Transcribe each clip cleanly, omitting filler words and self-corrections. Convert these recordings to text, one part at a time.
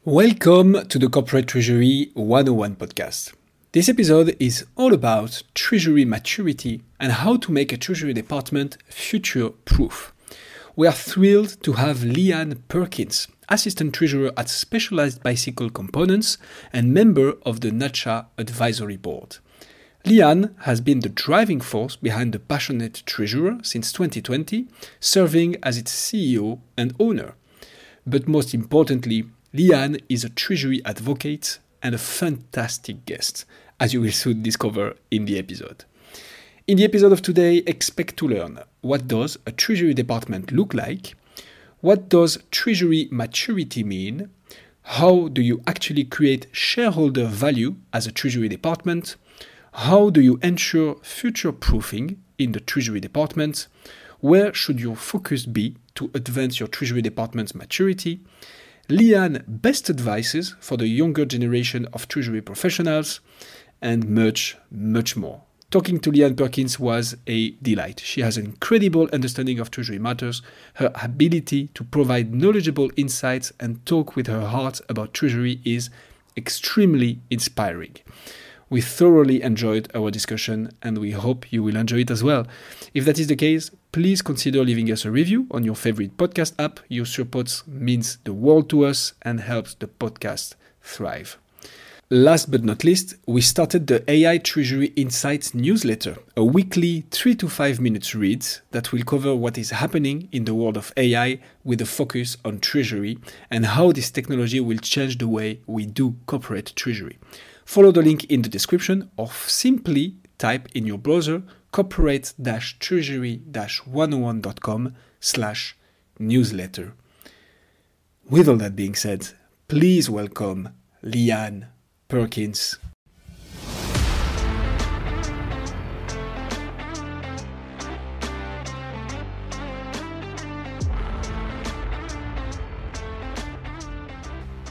Welcome to the Corporate Treasury 101 podcast. This episode is all about treasury maturity and how to make a treasury department future-proof. We are thrilled to have Leanne Perkins, Assistant Treasurer at Specialized Bicycle Components and member of the NACHA Advisory Board. Leanne has been the driving force behind the Passionate Treasurer since 2020, serving as its CEO and owner. But most importantly, Leanne is a treasury advocate and a fantastic guest, as you will soon discover in the episode. In the episode of today, expect to learn what does a treasury department look like, what does treasury maturity mean, how do you actually create shareholder value as a treasury department, how do you ensure future-proofing in the treasury department, where should your focus be to advance your treasury department's maturity, Leanne best advices for the younger generation of treasury professionals, and much, much more. Talking to Leanne Perkins was a delight. She has an incredible understanding of treasury matters. Her ability to provide knowledgeable insights and talk with her heart about treasury is extremely inspiring. We thoroughly enjoyed our discussion and we hope you will enjoy it as well. If that is the case, please consider leaving us a review on your favorite podcast app. Your support means the world to us and helps the podcast thrive. Last but not least, we started the AI Treasury Insights newsletter, a weekly 3 to 5 minutes read that will cover what is happening in the world of AI with a focus on treasury and how this technology will change the way we do corporate treasury. Follow the link in the description or simply type in your browser corporate-treasury-101.com/newsletter. With all that being said, please welcome Leanne Perkins.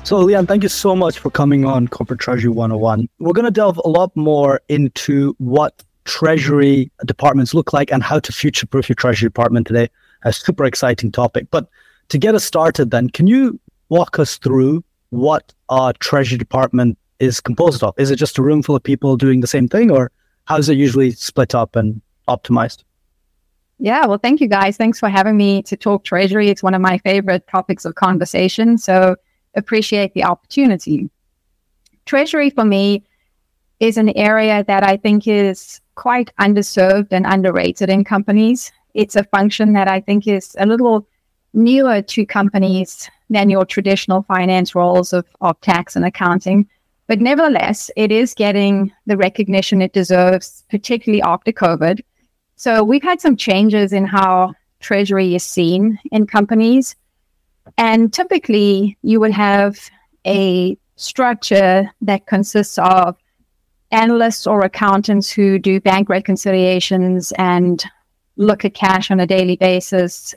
So, Leanne, thank you so much for coming on Corporate Treasury 101. We're going to delve a lot more into what treasury departments look like and how to future-proof your treasury department today. A super exciting topic. But to get us started then, can you walk us through what a treasury department is composed of? Is it just a room full of people doing the same thing, or how is it usually split up and optimized? Yeah, well, thank you guys. Thanks for having me to talk treasury. It's one of my favorite topics of conversation. So appreciate the opportunity. Treasury for me is an area that I think is quite underserved and underrated in companies. It's a function that I think is a little newer to companies than your traditional finance roles of tax and accounting. But nevertheless, it is getting the recognition it deserves, particularly after COVID. So we've had some changes in how treasury is seen in companies. And typically, you would have a structure that consists of analysts or accountants who do bank reconciliations and look at cash on a daily basis,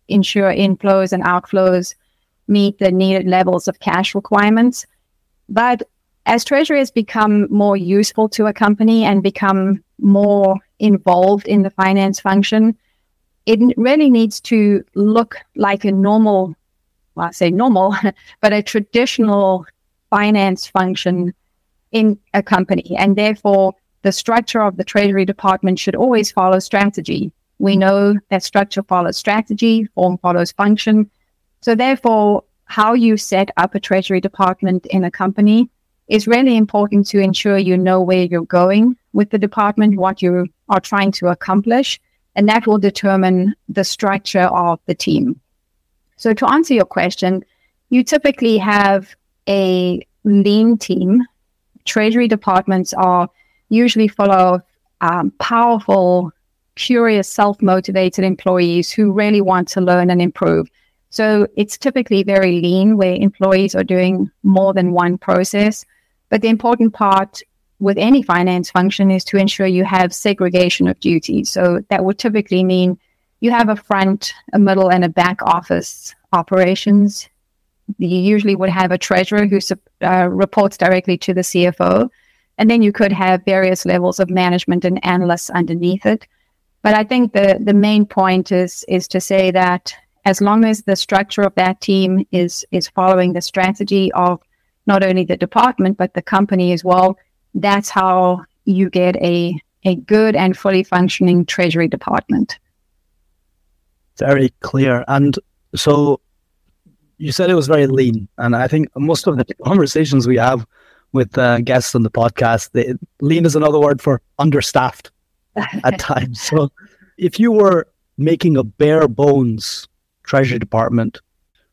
ensure inflows and outflows meet the needed levels of cash requirements. But as treasury has become more useful to a company and become more involved in the finance function, it really needs to look like a normal, well, I say normal, but a traditional finance function in a company. And therefore, the structure of the treasury department should always follow strategy. We know that structure follows strategy, form follows function. So therefore, how you set up a treasury department in a company is really important to ensure you know where you're going with the department, what you are trying to accomplish, and that will determine the structure of the team. So to answer your question, you typically have a lean team. Treasury departments are usually full of powerful, curious, self-motivated employees who really want to learn and improve. So it's typically very lean, where employees are doing more than one process. But the important part with any finance function is to ensure you have segregation of duties. So that would typically mean you have a front, a middle, and a back office operations. You usually would have a treasurer who reports directly to the CFO. And then you could have various levels of management and analysts underneath it. But I think the main point is to say that as long as the structure of that team is following the strategy of not only the department, but the company as well, that's how you get a good and fully functioning treasury department. Very clear. And so you said it was very lean. And I think most of the conversations we have with guests on the podcast, lean is another word for understaffed at times. So if you were making a bare bones treasury department,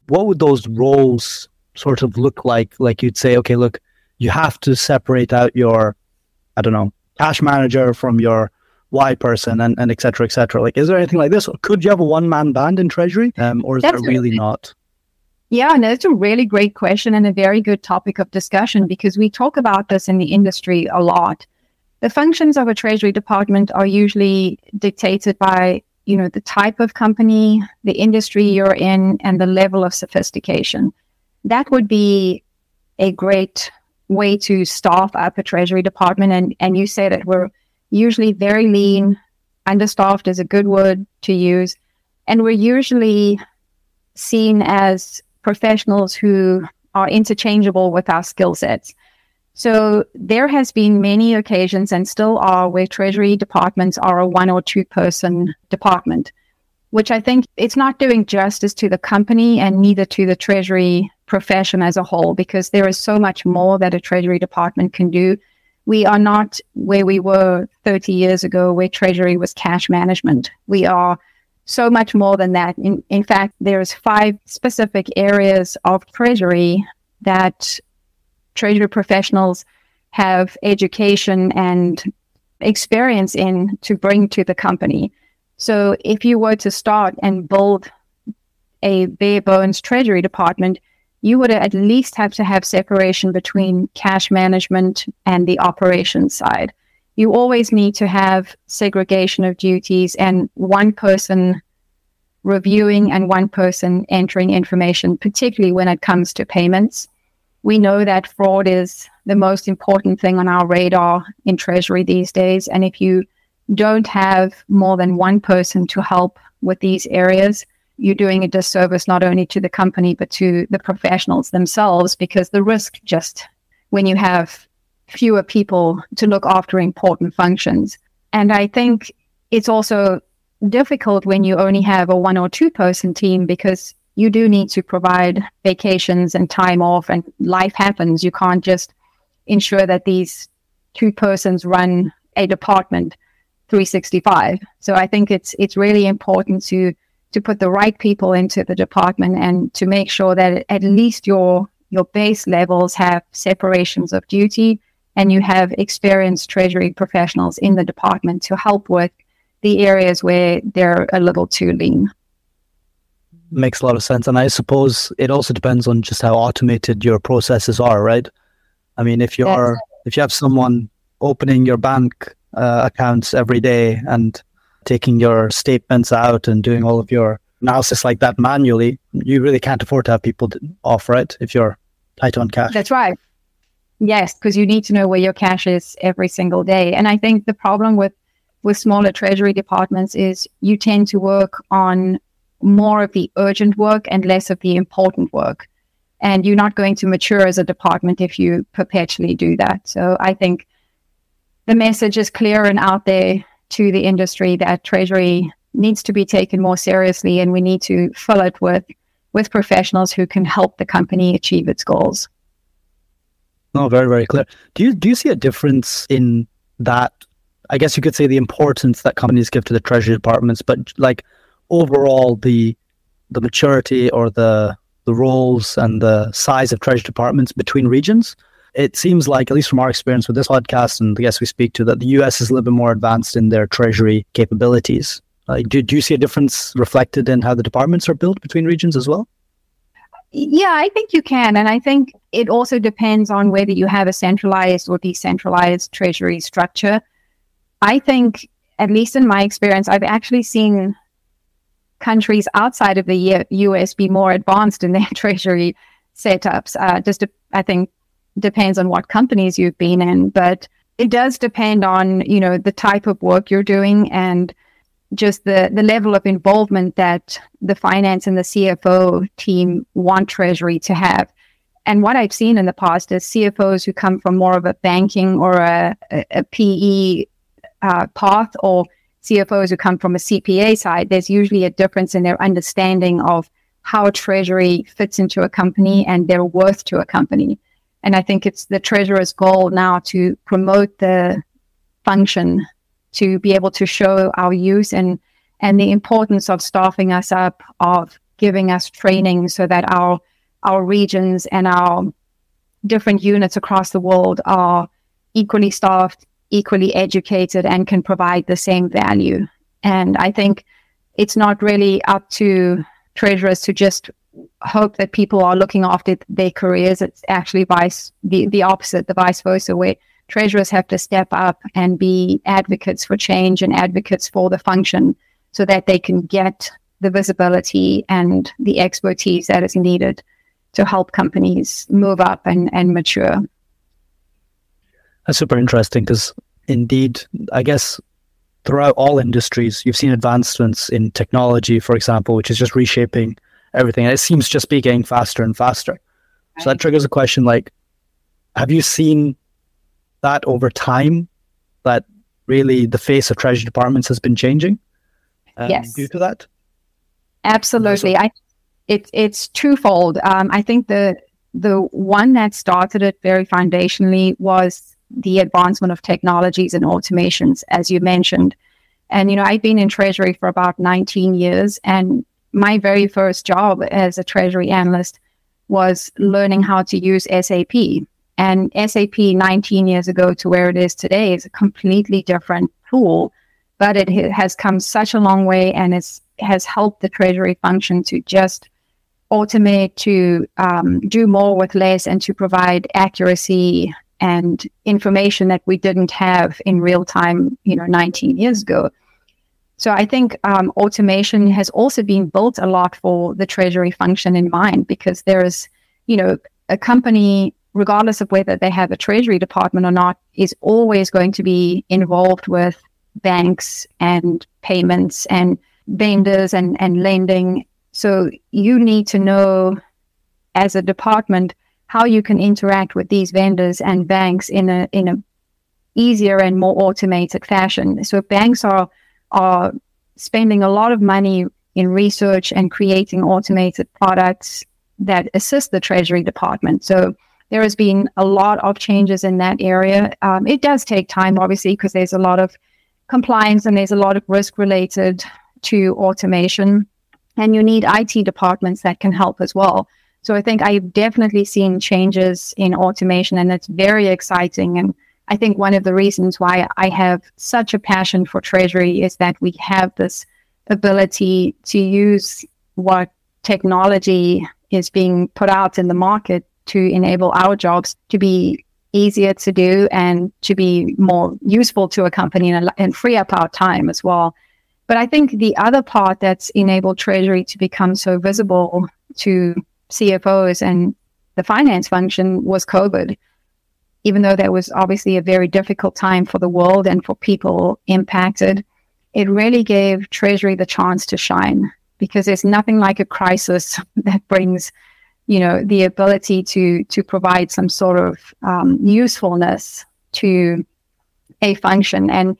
what would those roles sort of look like? Like you'd say, okay, look, you have to separate out your, I don't know, cash manager from your Y person and et cetera, et cetera. Like, is there anything like this? Or could you have a one-man band in treasury? Or is there really not? Yeah, no, it's a really great question and a very good topic of discussion because we talk about this in the industry a lot. The functions of a treasury department are usually dictated by, the type of company, the industry you're in, and the level of sophistication. That would be a great way to staff up a treasury department. And you say that we're usually very lean, understaffed is a good word to use, and we're usually seen as professionals who are interchangeable with our skill sets. So there has been many occasions and still are where treasury departments are a 1 or 2 person department, which I think it's not doing justice to the company and neither to the treasury profession as a whole, because there is so much more that a treasury department can do. We are not where we were 30 years ago, where treasury was cash management. We are so much more than that. In fact, there's 5 specific areas of treasury that treasury professionals have education and experience in to bring to the company. So if you were to start and build a bare bones treasury department, you would at least have to have separation between cash management and the operations side. You always need to have segregation of duties and one person reviewing and one person entering information, particularly when it comes to payments. We know that fraud is the most important thing on our radar in Treasury these days. And if you don't have more than one person to help with these areas, you're doing a disservice not only to the company, but to the professionals themselves, because the risk just when you have fewer people to look after important functions. And I think it's also difficult when you only have a 1 or 2 person team, because you do need to provide vacations and time off, and life happens. You can't just ensure that these 2 persons run a department 365. So I think it's really important to put the right people into the department and to make sure that at least your base levels have separations of duty and you have experienced treasury professionals in the department to help with the areas where they're a little too lean. Makes a lot of sense. And I suppose it also depends on just how automated your processes are, right? I mean, if you have someone opening your bank accounts every day and taking your statements out and doing all of your analysis like that manually, you really can't afford to have people off, right? If you're tight on cash. That's right. Yes, because you need to know where your cash is every single day. And I think the problem with smaller treasury departments is you tend to work on more of the urgent work and less of the important work. And you're not going to mature as a department if you perpetually do that. So I think the message is clear and out there to the industry that treasury needs to be taken more seriously, and we need to fill it with professionals who can help the company achieve its goals. No, very, very clear. Do you see a difference in that? I guess you could say the importance that companies give to the treasury departments, but like overall the maturity or the roles and the size of treasury departments between regions. It seems like, at least from our experience with this podcast and the guests we speak to, that the US is a little bit more advanced in their treasury capabilities. Do you see a difference reflected in how the departments are built between regions as well? Yeah, I think you can. And I think it also depends on whether you have a centralized or decentralized treasury structure. I think, at least in my experience, I've actually seen countries outside of the US be more advanced in their treasury setups. I think depends on what companies you've been in, but it does depend on, the type of work you're doing. And just the level of involvement that the finance and the CFO team want Treasury to have. And what I've seen in the past is CFOs who come from more of a banking or a PE path, or CFOs who come from a CPA side, there's usually a difference in their understanding of how Treasury fits into a company and their worth to a company. And I think it's the Treasurer's goal now to promote the function, to be able to show our use and the importance of staffing us up, of giving us training so that our regions and our different units across the world are equally staffed, equally educated, and can provide the same value. And I think it's not really up to treasurers to just hope that people are looking after their careers. It's actually the opposite, the vice versa, where treasurers have to step up and be advocates for change and advocates for the function so that they can get the visibility and the expertise that is needed to help companies move up and mature. That's super interesting because indeed, I guess throughout all industries, you've seen advancements in technology, for example, which is just reshaping everything. And it seems just be getting faster and faster. Right. So that triggers a question like, have you seen that over time, that really the face of Treasury departments has been changing yes. due to that? Absolutely. It's twofold. I think the one that started it very foundationally was the advancement of technologies and automations, as you mentioned. And, I've been in Treasury for about 19 years, and my very first job as a Treasury analyst was learning how to use SAP. And SAP 19 years ago to where it is today is a completely different tool, but it has come such a long way, and has helped the Treasury function to just automate, to do more with less, and to provide accuracy and information that we didn't have in real time, 19 years ago. So I think automation has also been built a lot for the Treasury function in mind, because there is, a company, regardless of whether they have a Treasury department or not, is always going to be involved with banks and payments and vendors and lending. So you need to know as a department how you can interact with these vendors and banks in a easier and more automated fashion. So banks are spending a lot of money in research and creating automated products that assist the Treasury department. So there has been a lot of changes in that area. It does take time, obviously, because there's a lot of compliance and there's a lot of risk related to automation. And you need IT departments that can help as well. So I think I've definitely seen changes in automation, and it's very exciting. And I think one of the reasons why I have such a passion for Treasury is that we have this ability to use what technology is being put out in the market to enable our jobs to be easier to do and to be more useful to a company and free up our time as well. But I think the other part that's enabled Treasury to become so visible to CFOs and the finance function was COVID. Even though that was obviously a very difficult time for the world and for people impacted, it really gave Treasury the chance to shine, because there's nothing like a crisis that brings, the ability to provide some sort of usefulness to a function. And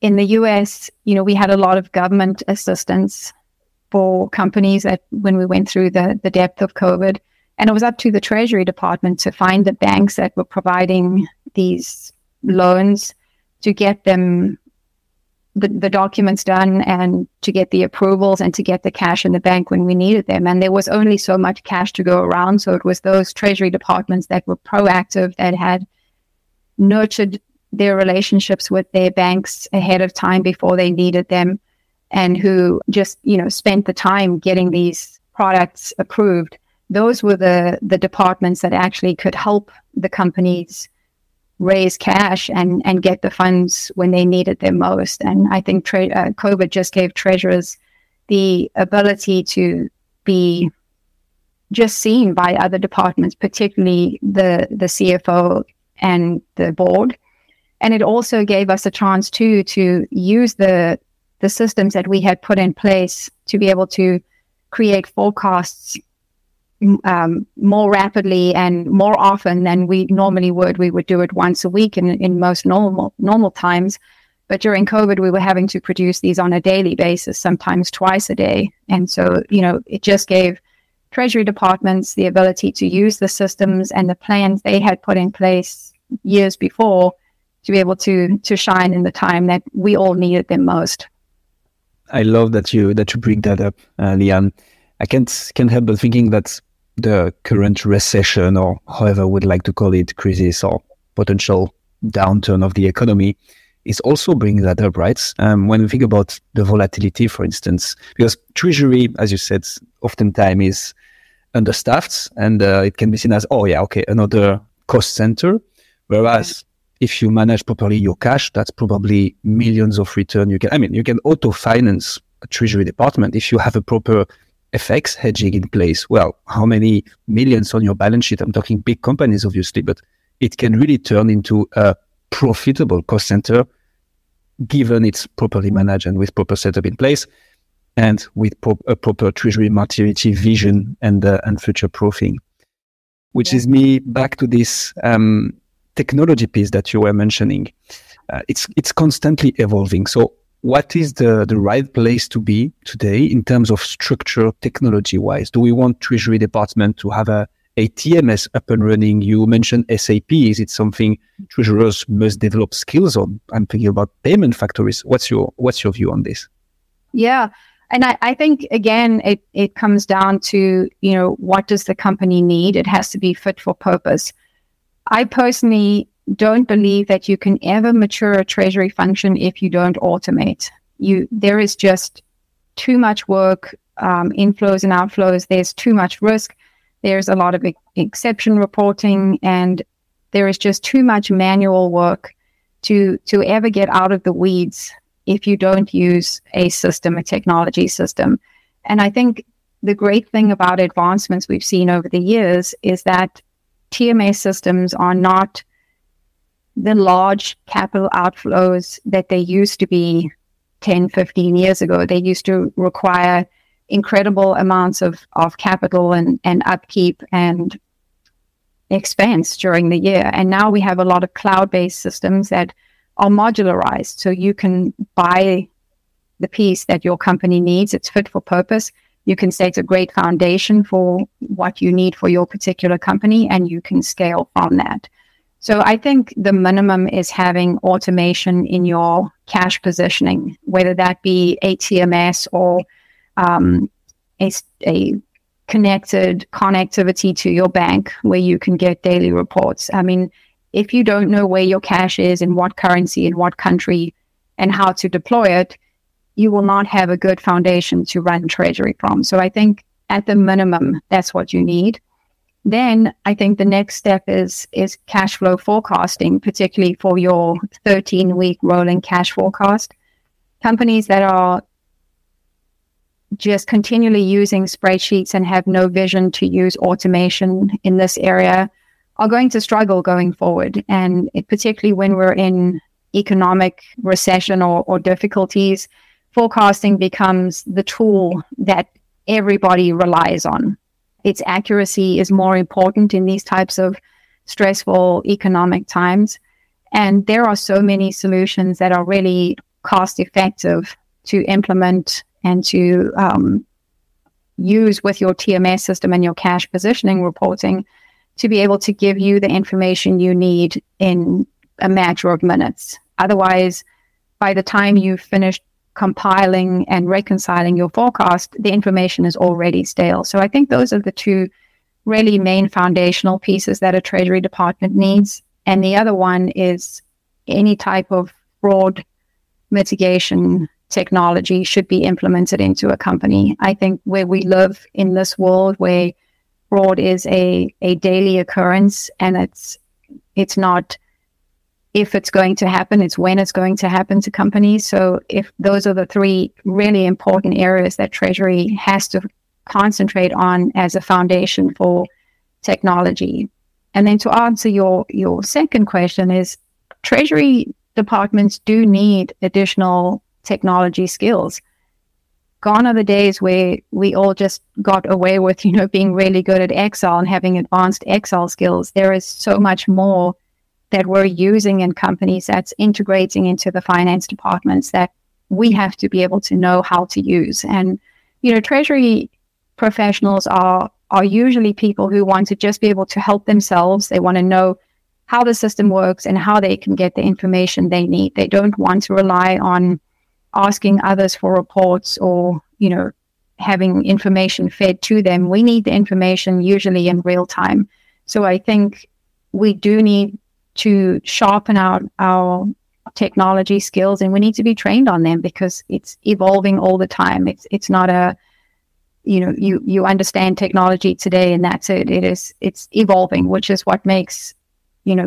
in the US, we had a lot of government assistance for companies when we went through the depth of COVID. And it was up to the Treasury department to find the banks that were providing these loans, to get them the documents done and to get the approvals and to get the cash in the bank when we needed them. And there was only so much cash to go around. So it was those Treasury departments that were proactive, that had nurtured their relationships with their banks ahead of time before they needed them, and who just, spent the time getting these products approved. Those were the departments that actually could help the companies raise cash and get the funds when they needed them most. And I think COVID just gave treasurers the ability to be just seen by other departments, particularly the CFO and the board. And it also gave us a chance to use the the systems that we had put in place to be able to create forecasts more rapidly and more often than we normally would. We would do it once a week in most normal times. But during COVID, we were having to produce these on a daily basis, sometimes twice a day. And so, it just gave Treasury departments the ability to use the systems and the plans they had put in place years before to be able to shine in the time that we all needed them most. I love that you bring that up, Leanne. I can't help but thinking that the current recession, or however would like to call it, crisis or potential downturn of the economy, is also bringing that up, right? When we think about the volatility, for instance, because Treasury, as you said, oftentimes is understaffed, and it can be seen as, another cost center. Whereas if you manage properly your cash, that's probably millions of return. You can auto-finance a Treasury department if you have a proper FX hedging in place. Well, how many millions on your balance sheet? I'm talking big companies, obviously, but it can really turn into a profitable cost center given it's properly managed and with proper setup in place and with a proper Treasury maturity vision and future proofing. Which is me back to this technology piece that you were mentioning. It's constantly evolving. So what is the right place to be today in terms of structure technology-wise? Do we want Treasury Department to have a TMS up and running? You mentioned SAP. Is it something treasurers must develop skills on? I'm thinking about payment factories. What's your view on this? Yeah. And I think, again, it comes down to, what does the company need? It has to be fit for purpose. I personally don't believe that you can ever mature a treasury function if you don't automate. There is just too much work, inflows and outflows. There's too much risk. There's a lot of exception reporting, and there is just too much manual work to ever get out of the weeds if you don't use a system, a technology system. And I think the great thing about advancements we've seen over the years is that TMA systems are not the large capital outflows that they used to be 10, 15 years ago. They used to require incredible amounts of capital and upkeep and expense during the year. And now we have a lot of cloud-based systems that are modularized. So you can buy the piece that your company needs. It's fit for purpose. You can say it's a great foundation for what you need for your particular company, and you can scale from that. So I think the minimum is having automation in your cash positioning, whether that be a TMS or a connected connectivity to your bank where you can get daily reports. I mean, if you don't know where your cash is, in what currency, in what country, and how to deploy it, you will not have a good foundation to run treasury from. So I think at the minimum, that's what you need. Then I think the next step is cash flow forecasting, particularly for your 13-week rolling cash forecast. Companies that are just continually using spreadsheets and have no vision to use automation in this area are going to struggle going forward. And particularly when we're in economic recession or difficulties, forecasting becomes the tool that everybody relies on. Its accuracy is more important in these types of stressful economic times. And there are so many solutions that are really cost effective to implement and to use with your TMS system and your cash positioning reporting to be able to give you the information you need in a matter of minutes. Otherwise, by the time you've finished compiling and reconciling your forecast, the information is already stale. So I think those are the two really main foundational pieces that a treasury department needs. And the other one is any type of fraud mitigation technology should be implemented into a company. I think where we live in this world where fraud is a daily occurrence, and it's not if it's going to happen, it's when it's going to happen to companies. So if those are the three really important areas that Treasury has to concentrate on as a foundation for technology. And then to answer your second question is, Treasury departments do need additional technology skills. Gone are the days where we all just got away with, being really good at Excel and having advanced Excel skills. There is so much more that we're using in companies that's integrating into the finance departments that we have to be able to know how to use. And, treasury professionals are usually people who want to just be able to help themselves. They want to know how the system works and how they can get the information they need. They don't want to rely on asking others for reports or, having information fed to them. We need the information usually in real time. So I think we do need to sharpen our technology skills, and we need to be trained on them because it's evolving all the time. It's not a, you understand technology today and that's it. It's evolving, which is what makes,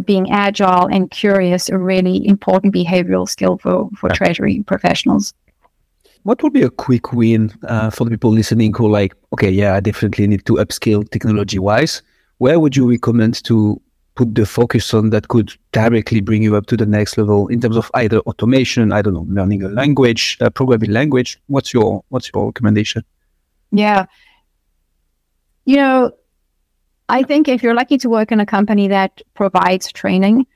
being agile and curious a really important behavioral skill for treasury professionals. What would be a quick win for the people listening who are like, okay, yeah, I definitely need to upskill technology-wise. Where would you recommend to put the focus on that could directly bring you up to the next level in terms of either automation, I don't know, learning a language, programming language? What's your recommendation? Yeah. I think if you're lucky to work in a company that provides training,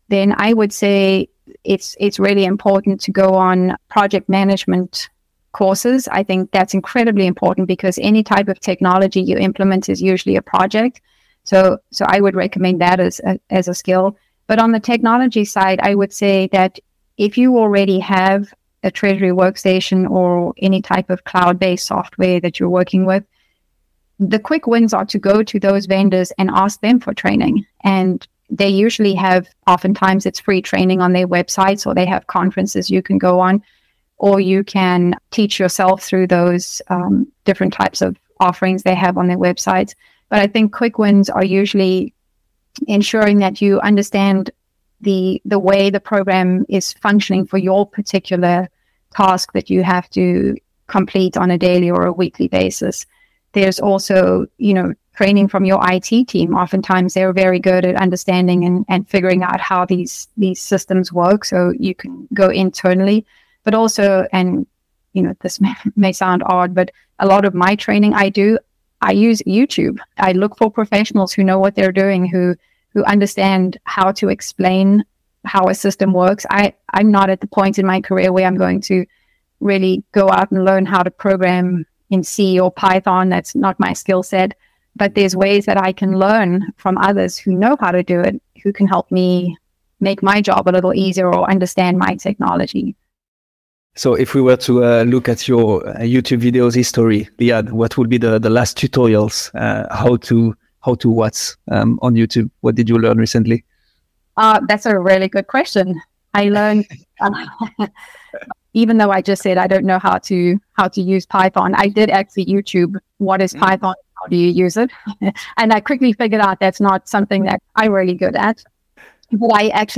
then I would say it's really important to go on project management courses. I think that's incredibly important because any type of technology you implement is usually a project. So I would recommend that as a skill. But on the technology side, I would say that if you already have a Treasury workstation or any type of cloud-based software that you're working with, the quick wins are to go to those vendors and ask them for training. And they usually have, oftentimes it's free training on their websites, or they have conferences you can go on, or you can teach yourself through those different types of offerings they have on their websites. But I think quick wins are usually ensuring that you understand the way the program is functioning for your particular task that you have to complete on a daily or a weekly basis. There's also, training from your IT team. Oftentimes they're very good at understanding and figuring out how these systems work. So you can go internally, but also, and, this may sound odd, but a lot of my training I use YouTube. I look for professionals who know what they're doing, who understand how to explain how a system works. I'm not at the point in my career where I'm going to really go out and learn how to program in C or Python. That's not my skill set. But there's ways that I can learn from others who know how to do it, who can help me make my job a little easier or understand my technology. So if we were to look at your YouTube videos history, Liad, what would be the last tutorials, how to what on YouTube? What did you learn recently? That's a really good question. I learned, even though I just said I don't know how to use Python, I did actually YouTube what is Python, how do you use it? And I quickly figured out that's not something that I'm really good at. But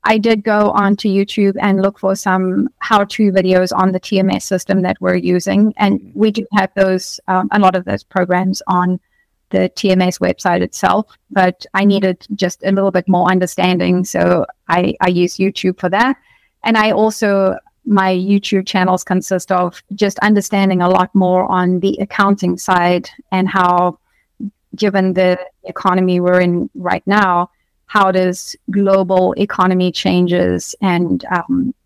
I did go onto YouTube and look for some how-to videos on the TMS system that we're using. And we do have those, a lot of those programs on the TMS website itself, but I needed just a little bit more understanding. So I use YouTube for that. And my YouTube channels consist of just understanding a lot more on the accounting side and how, given the economy we're in right now, how does global economy changes and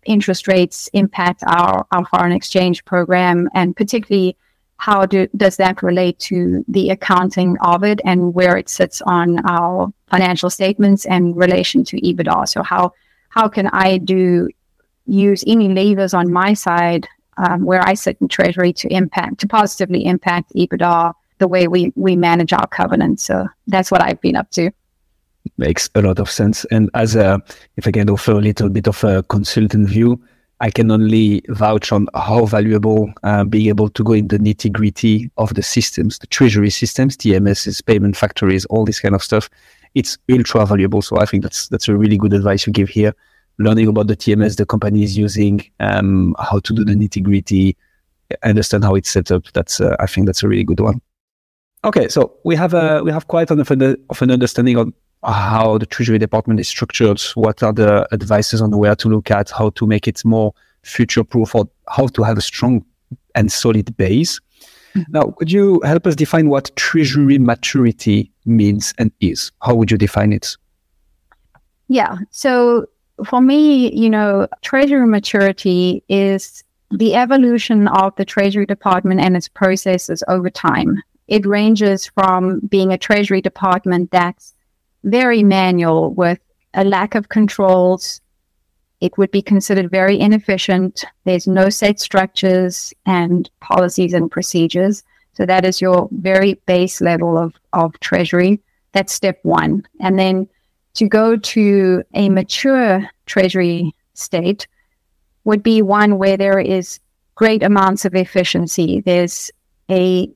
interest rates impact our foreign exchange program, and particularly how does that relate to the accounting of it and where it sits on our financial statements and relation to EBITDA. So how can I use any levers on my side where I sit in Treasury to positively impact EBITDA, the way we manage our covenants. So that's what I've been up to. Makes a lot of sense. And if I can offer a little bit of a consultant view, I can only vouch on how valuable being able to go in the nitty-gritty of the systems, the treasury systems, TMSs, payment factories, all this kind of stuff. It's ultra valuable. So I think that's a really good advice you give here. Learning about the TMS the company is using, how to do the nitty-gritty, understand how it's set up. I think that's a really good one. Okay, so we have quite enough of an understanding on how the Treasury department is structured, what are the advices on where to look at, how to make it more future-proof or how to have a strong and solid base. Now, could you help us define what treasury maturity means and is? How would you define it? Yeah. So for me, treasury maturity is the evolution of the Treasury Department and its processes over time. It ranges from being a Treasury Department that's very manual with a lack of controls. It would be considered very inefficient. There's no set structures and policies and procedures. So that is your very base level of Treasury. That's step one. And then to go to a mature Treasury state would be one where there is great amounts of efficiency. There's a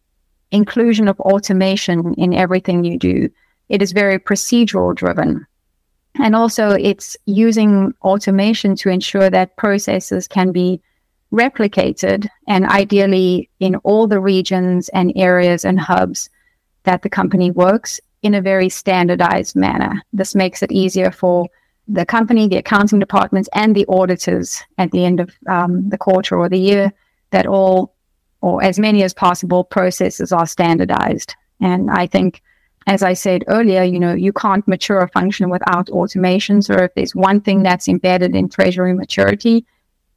inclusion of automation in everything you do. It is very procedural driven. And also it's using automation to ensure that processes can be replicated and ideally in all the regions and areas and hubs that the company works in a very standardized manner. This makes it easier for the company, the accounting departments, and the auditors at the end of the quarter or the year that all, or as many as possible, processes are standardized. And I think, as I said earlier, you can't mature a function without automation. So if there's one thing that's embedded in Treasury maturity,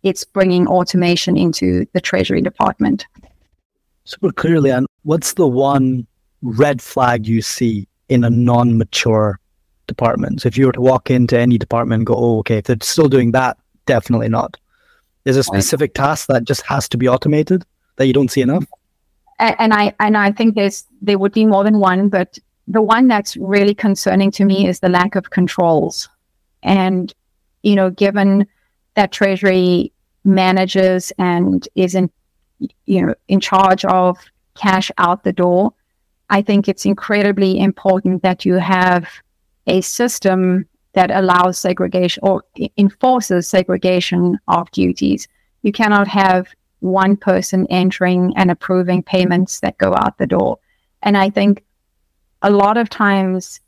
it's bringing automation into the Treasury Department. Super clearly. And what's the one red flag you see in a non-mature department? So if you were to walk into any department and go, oh, okay, if they're still doing that, definitely not. There's a specific task that just has to be automated that you don't see enough? And I think there would be more than one, but the one that's really concerning to me is the lack of controls. And, given that Treasury manages and is in charge of cash out the door, I think it's incredibly important that you have a system that allows segregation or enforces segregation of duties. You cannot have one person entering and approving payments that go out the door. And I think a lot of times,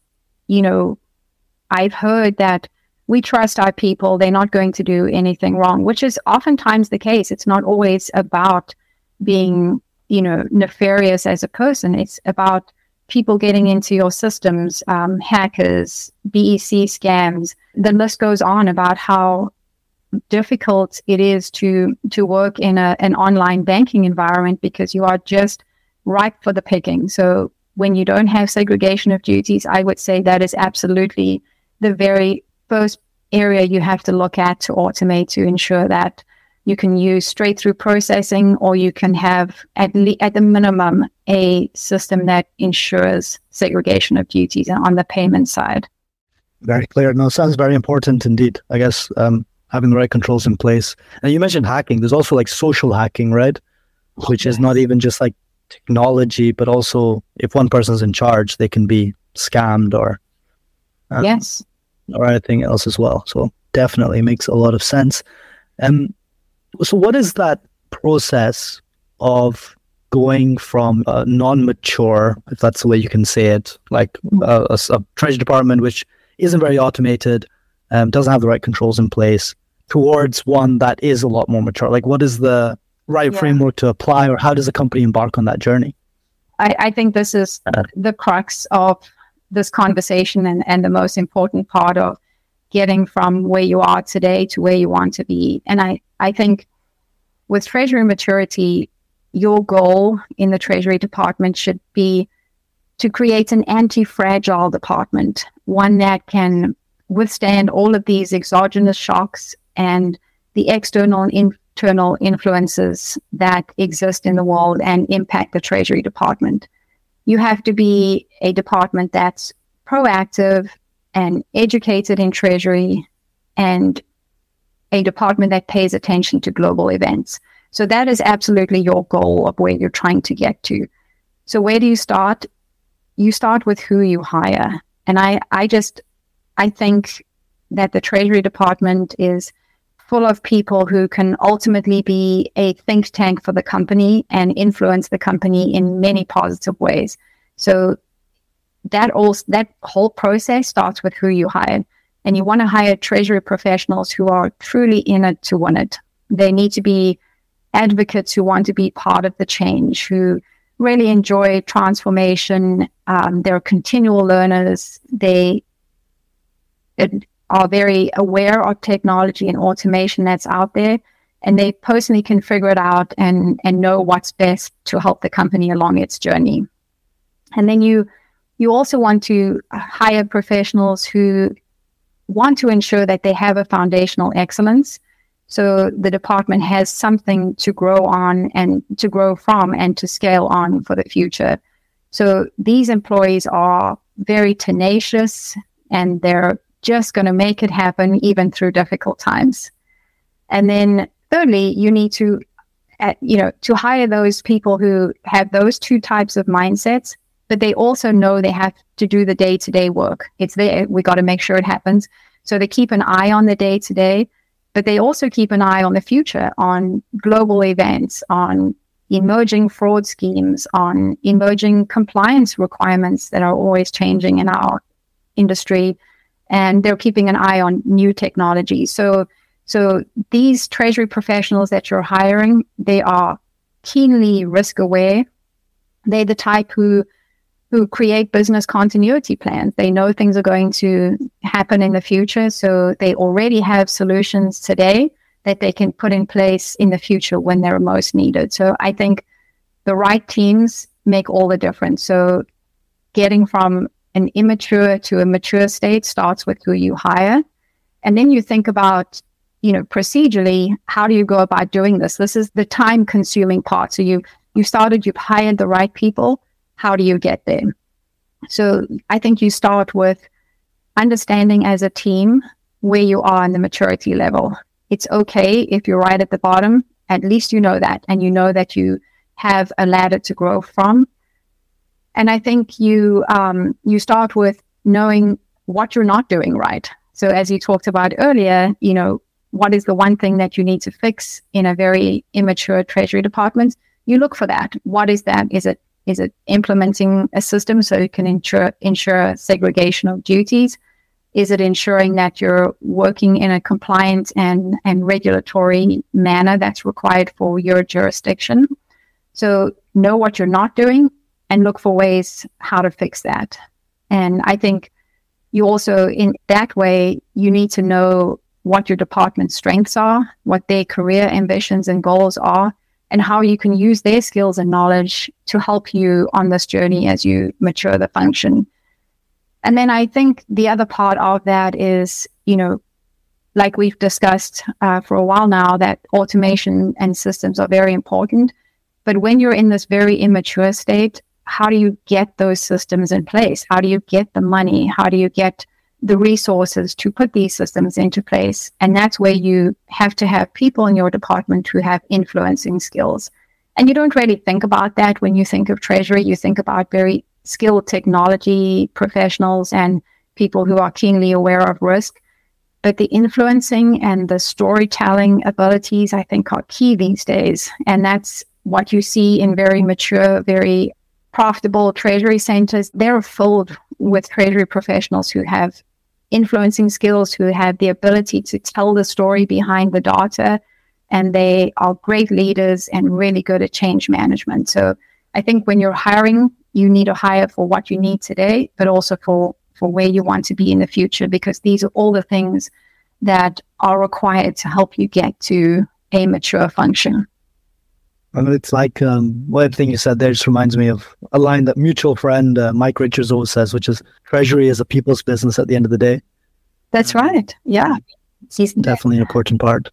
I've heard that we trust our people, they're not going to do anything wrong, which is oftentimes the case. It's not always about being, nefarious as a person. It's about people getting into your systems, hackers, BEC scams. The list goes on about how difficult it is to work in an online banking environment because you are just ripe for the picking. So when you don't have segregation of duties, I would say that is absolutely the very first area you have to look at to automate, to ensure that you can use straight through processing, or you can have at the minimum a system that ensures segregation of duties on the payment side. Very clear. No, sounds very important indeed. I guess having the right controls in place. And you mentioned hacking. There's also like social hacking, right? Which is not even just like technology, but also if one person's in charge, they can be scammed or yes, or anything else as well. So definitely makes a lot of sense. So what is that process of going from a non-mature, if that's the way you can say it, like a treasury department which isn't very automated, doesn't have the right controls in place, towards one that is a lot more mature? Like, what is the right framework to apply, or how does a company embark on that journey? I think this is the crux of this conversation and the most important part of getting from where you are today to where you want to be. And I think with Treasury maturity, your goal in the Treasury Department should be to create an anti-fragile department, one that can withstand all of these exogenous shocks and the external and internal influences that exist in the world and impact the Treasury Department. You have to be a department that's proactive and educated in Treasury, and a department that pays attention to global events. So that is absolutely your goal of where you're trying to get to. So where do you start? You start with who you hire. And I think that the Treasury Department is full of people who can ultimately be a think tank for the company and influence the company in many positive ways. So that whole process starts with who you hire. And you want to hire Treasury professionals who are truly in it to win it. They need to be advocates who want to be part of the change, who really enjoy transformation. They're continual learners. They are very aware of technology and automation that's out there, and they personally can figure it out and know what's best to help the company along its journey. And then you also want to hire professionals who want to ensure that they have a foundational excellence, so the department has something to grow on and to grow from and to scale on for the future. So these employees are very tenacious, and they're just going to make it happen even through difficult times. And then thirdly, you need to hire those people who have those two types of mindsets, but they also know they have to do the day-to-day work. It's there. We got to make sure it happens. So they keep an eye on the day-to-day, but they also keep an eye on the future, on global events, on emerging fraud schemes, on emerging compliance requirements that are always changing in our industry. And they're keeping an eye on new technology. So these Treasury professionals that you're hiring, they are keenly risk aware. They're the type who create business continuity plans. They know things are going to happen in the future, so they already have solutions today that they can put in place in the future when they're most needed. So I think the right teams make all the difference. So getting from an immature to a mature state starts with who you hire. And then you think about, procedurally, how do you go about doing this? This is the time-consuming part. So you've hired the right people. How do you get there? So I think you start with understanding as a team where you are in the maturity level. It's okay if you're right at the bottom. At least you know that, and you know that you have a ladder to grow from. And I think you start with knowing what you're not doing right. So as you talked about earlier, what is the one thing that you need to fix in a very immature Treasury department? You look for that. What is that? Is it implementing a system so you can ensure segregation of duties? Is it ensuring that you're working in a compliant and regulatory manner that's required for your jurisdiction? So know what you're not doing and look for ways how to fix that. And I think you also, in that way, you need to know what your department's strengths are, what their career ambitions and goals are, and how you can use their skills and knowledge to help you on this journey as you mature the function. And then I think the other part of that is, like we've discussed for a while now, that automation and systems are very important. But when you're in this very immature state, how do you get those systems in place? How do you get the money? How do you get the resources to put these systems into place? And that's where you have to have people in your department who have influencing skills. And you don't really think about that when you think of Treasury. You think about very skilled technology professionals and people who are keenly aware of risk. But the influencing and the storytelling abilities, I think, are key these days. And that's what you see in very mature, very profitable Treasury centers. They're filled with Treasury professionals who have influencing skills, who have the ability to tell the story behind the data, and they are great leaders and really good at change management. So I think when you're hiring, you need to hire for what you need today, but also for where you want to be in the future, because these are all the things that are required to help you get to a mature function. Well, it's like one thing you said there just reminds me of a line that mutual friend Mike Richards always says, which is Treasury is a people's business at the end of the day. That's right. Yeah. It's definitely an important part.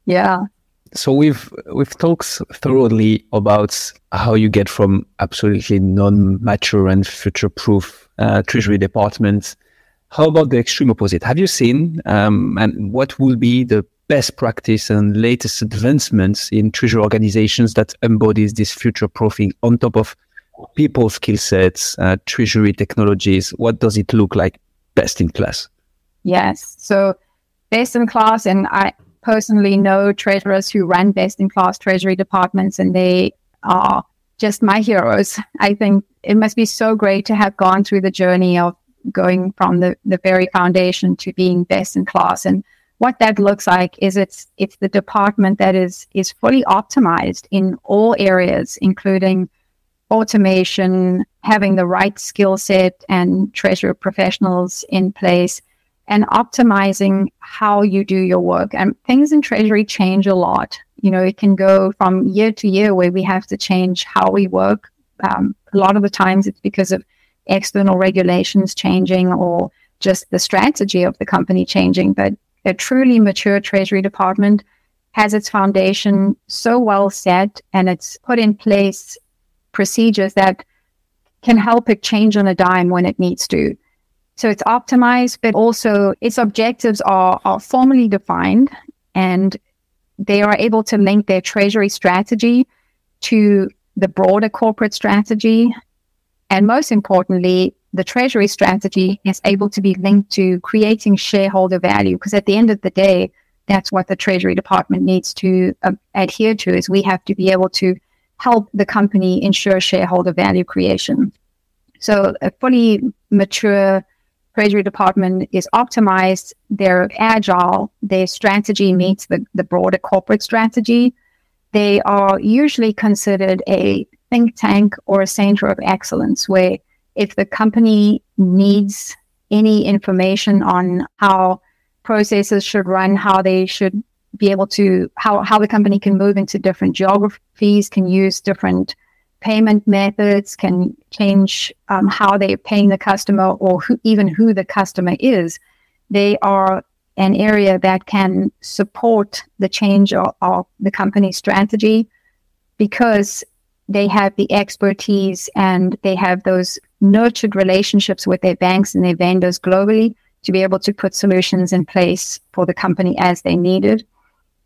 Yeah. So we've talked thoroughly about how you get from absolutely non-mature and future-proof Treasury departments. How about the extreme opposite? Have you seen and what will be the best practice and latest advancements in Treasury organizations that embodies this future-proofing on top of people skill sets, Treasury technologies? What does it look like best in class? Yes. So best in class, and I personally know treasurers who run best-in-class Treasury departments, and they are just my heroes. I think it must be so great to have gone through the journey of going from the very foundation to being best-in-class. And what that looks like is it's the department that is fully optimized in all areas, including automation, having the right skill set and treasury professionals in place, and optimizing how you do your work. And things in treasury change a lot. It can go from year to year where we have to change how we work. A lot of the times it's because of external regulations changing or just the strategy of the company changing. But a truly mature treasury department has its foundation so well set, and it's put in place procedures that can help it change on a dime when it needs to. So it's optimized, but also its objectives are formally defined, and they are able to link their treasury strategy to the broader corporate strategy. And most importantly, the treasury strategy is able to be linked to creating shareholder value, because at the end of the day, that's what the treasury department needs to adhere to, is we have to be able to help the company ensure shareholder value creation. So a fully mature treasury department is optimized, they're agile, their strategy meets the broader corporate strategy. They are usually considered a think tank or a center of excellence, where if the company needs any information on how processes should run, how they should be able to, how the company can move into different geographies, can use different payment methods, can change how they're paying the customer, or even who the customer is, they are an area that can support the change of the company's strategy, because they have the expertise and they have those nurtured relationships with their banks and their vendors globally to be able to put solutions in place for the company as they need it.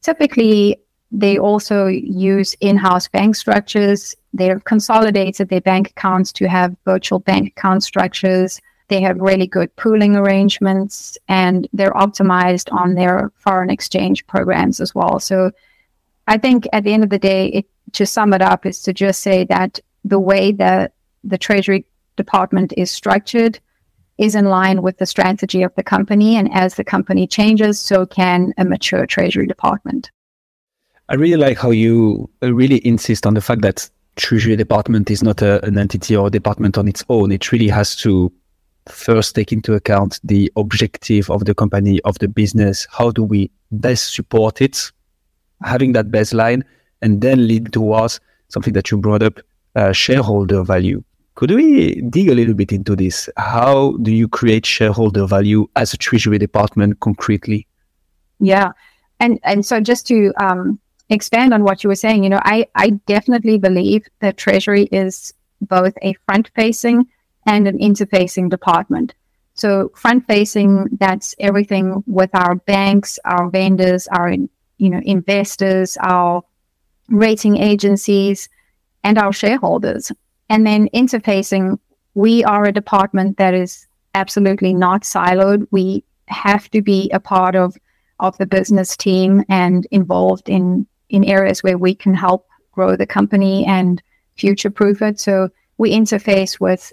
Typically, they also use in-house bank structures. They have consolidated their bank accounts to have virtual bank account structures. They have really good pooling arrangements, and they're optimized on their foreign exchange programs as well. So I think at the end of the day, to sum it up, is to just say that the way that the Treasury Department is structured is in line with the strategy of the company. And as the company changes, so can a mature Treasury Department. I really like how you really insist on the fact that Treasury Department is not an entity or a department on its own. It really has to first take into account the objective of the company, of the business. How do we best support it? Having that baseline, and then lead towards something that you brought up, shareholder value. Could we dig a little bit into this? How do you create shareholder value as a Treasury Department concretely? Yeah. And so just to expand on what you were saying, I definitely believe that Treasury is both a front-facing and an interfacing department. So front-facing, that's everything with our banks, our vendors, our investors, our rating agencies, and our shareholders. And then interfacing, we are a department that is absolutely not siloed. We have to be a part of the business team and involved in areas where we can help grow the company and future-proof it. So we interface with,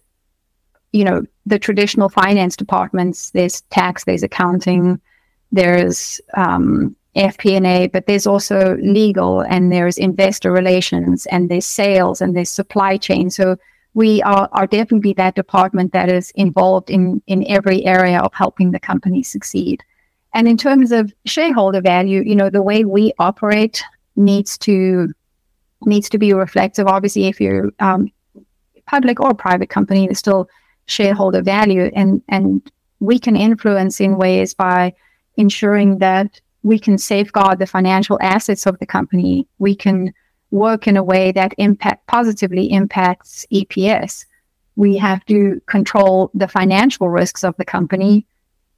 the traditional finance departments. There's tax, there's accounting, there's FP&A, but there's also legal, and there's investor relations, and there's sales, and there's supply chain. So we are definitely that department that is involved in every area of helping the company succeed. And in terms of shareholder value, the way we operate needs to be reflective. Obviously, if you're public or private company, there's still shareholder value, and we can influence in ways by ensuring that we can safeguard the financial assets of the company. We can work in a way that positively impacts EPS. We have to control the financial risks of the company,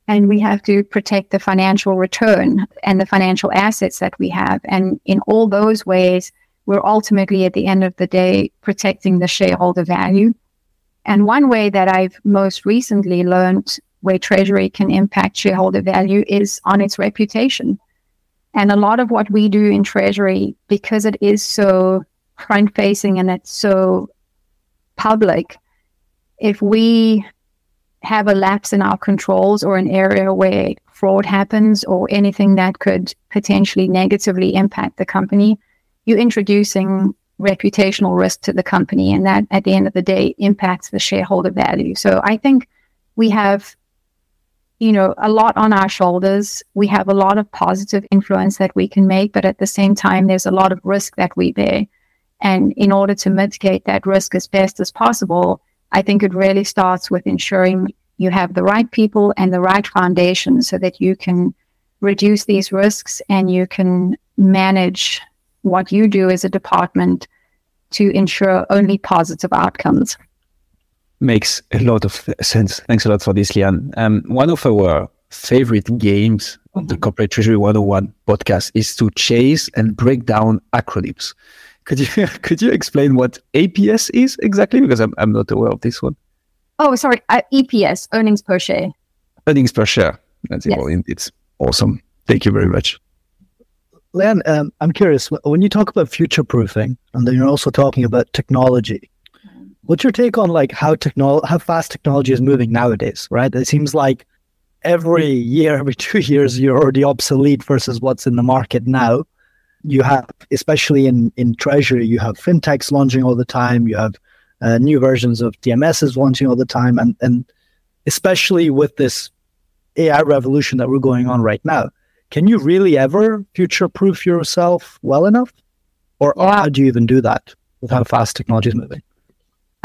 and we have to protect the financial return and the financial assets that we have. And in all those ways, we're ultimately, at the end of the day, protecting the shareholder value. And one way that I've most recently learned where Treasury can impact shareholder value is on its reputation. And a lot of what we do in Treasury, because it is so front-facing and it's so public, if we have a lapse in our controls or an area where fraud happens or anything that could potentially negatively impact the company, you're introducing reputational risk to the company. And that, at the end of the day, impacts the shareholder value. So I think we have, a lot on our shoulders. We have a lot of positive influence that we can make, but at the same time, there's a lot of risk that we bear. And in order to mitigate that risk as best as possible, I think it really starts with ensuring you have the right people and the right foundation so that you can reduce these risks and you can manage what you do as a department to ensure only positive outcomes. Makes a lot of sense. Thanks a lot for this, Leanne. One of our favorite games on the Corporate Treasury 101 podcast is to chase and break down acronyms. Could you explain what APS is exactly? Because I'm not aware of this one. Oh, sorry. EPS, earnings per share. Earnings per share. That's yes. It's awesome. Thank you very much. Leanne, I'm curious, when you talk about future-proofing, and then you're also talking about technology, what's your take on how fast technology is moving nowadays, right? It seems like every year, every 2 years, you're already obsolete versus what's in the market now. You have, especially in Treasury, you have fintechs launching all the time. You have new versions of DMSs launching all the time. And especially with this AI revolution that we're going on right now, can you really ever future-proof yourself well enough? Or how do you even do that with how fast technology is moving?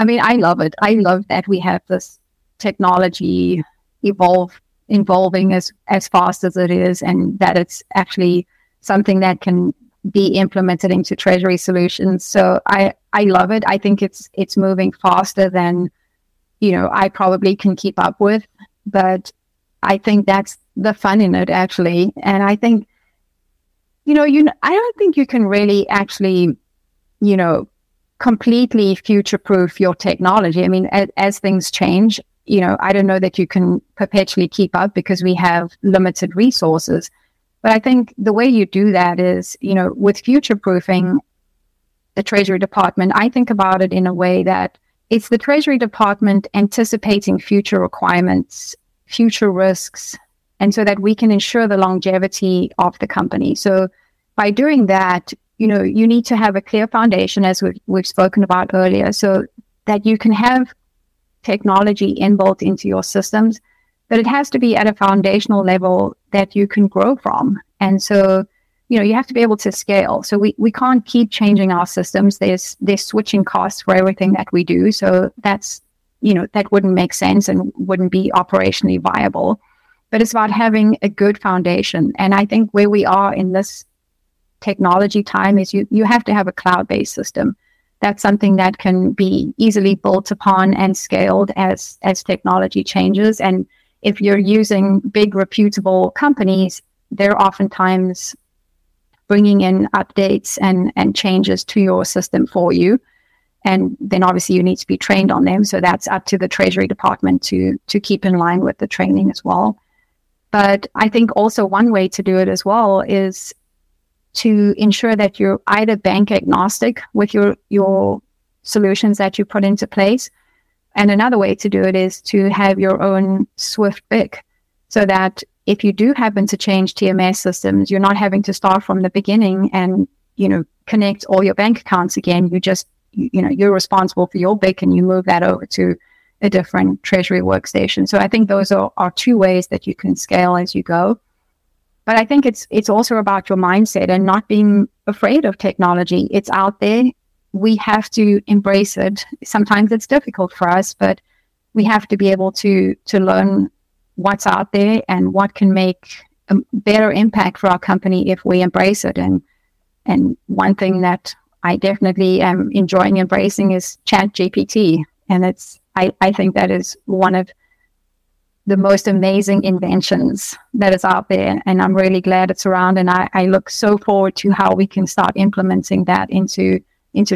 I mean, I love it. I love that we have this technology evolving as fast as it is, and that it's actually something that can be implemented into Treasury solutions. So I love it. I think it's moving faster than, I probably can keep up with, but I think that's the fun in it, actually. And I think, I don't think you can really actually, completely future-proof your technology. I mean, as things change, I don't know that you can perpetually keep up because we have limited resources. But I think the way you do that is, with future-proofing the Treasury Department, I think about it in a way that it's the Treasury Department anticipating future requirements, future risks, and so that we can ensure the longevity of the company. So by doing that, you need to have a clear foundation, as we've spoken about earlier, so that you can have technology inbuilt into your systems, but it has to be at a foundational level that you can grow from. And so, you have to be able to scale. So we can't keep changing our systems. There's switching costs for everything that we do. So that's, that wouldn't make sense and wouldn't be operationally viable. But it's about having a good foundation. And I think where we are in this technology time is you have to have a cloud-based system. That's something that can be easily built upon and scaled as technology changes. And if you're using big reputable companies, they're oftentimes bringing in updates and changes to your system for you. And then obviously you need to be trained on them. So that's up to the Treasury Department to keep in line with the training as well. But I think also one way to do it as well is to ensure that you're either bank agnostic with your solutions that you put into place. And another way to do it is to have your own Swift BIC, so that if you do happen to change TMS systems, you're not having to start from the beginning and, connect all your bank accounts again. You just, you're responsible for your BIC and you move that over to a different Treasury workstation. So I think those are two ways that you can scale as you go. But I think it's also about your mindset and not being afraid of technology. It's out there. We have to embrace it. Sometimes it's difficult for us, but we have to be able to learn what's out there and what can make a better impact for our company if we embrace it. And one thing that I definitely am enjoying embracing is ChatGPT. And I think that is one of the most amazing inventions that is out there. And I'm really glad it's around. And I look so forward to how we can start implementing that into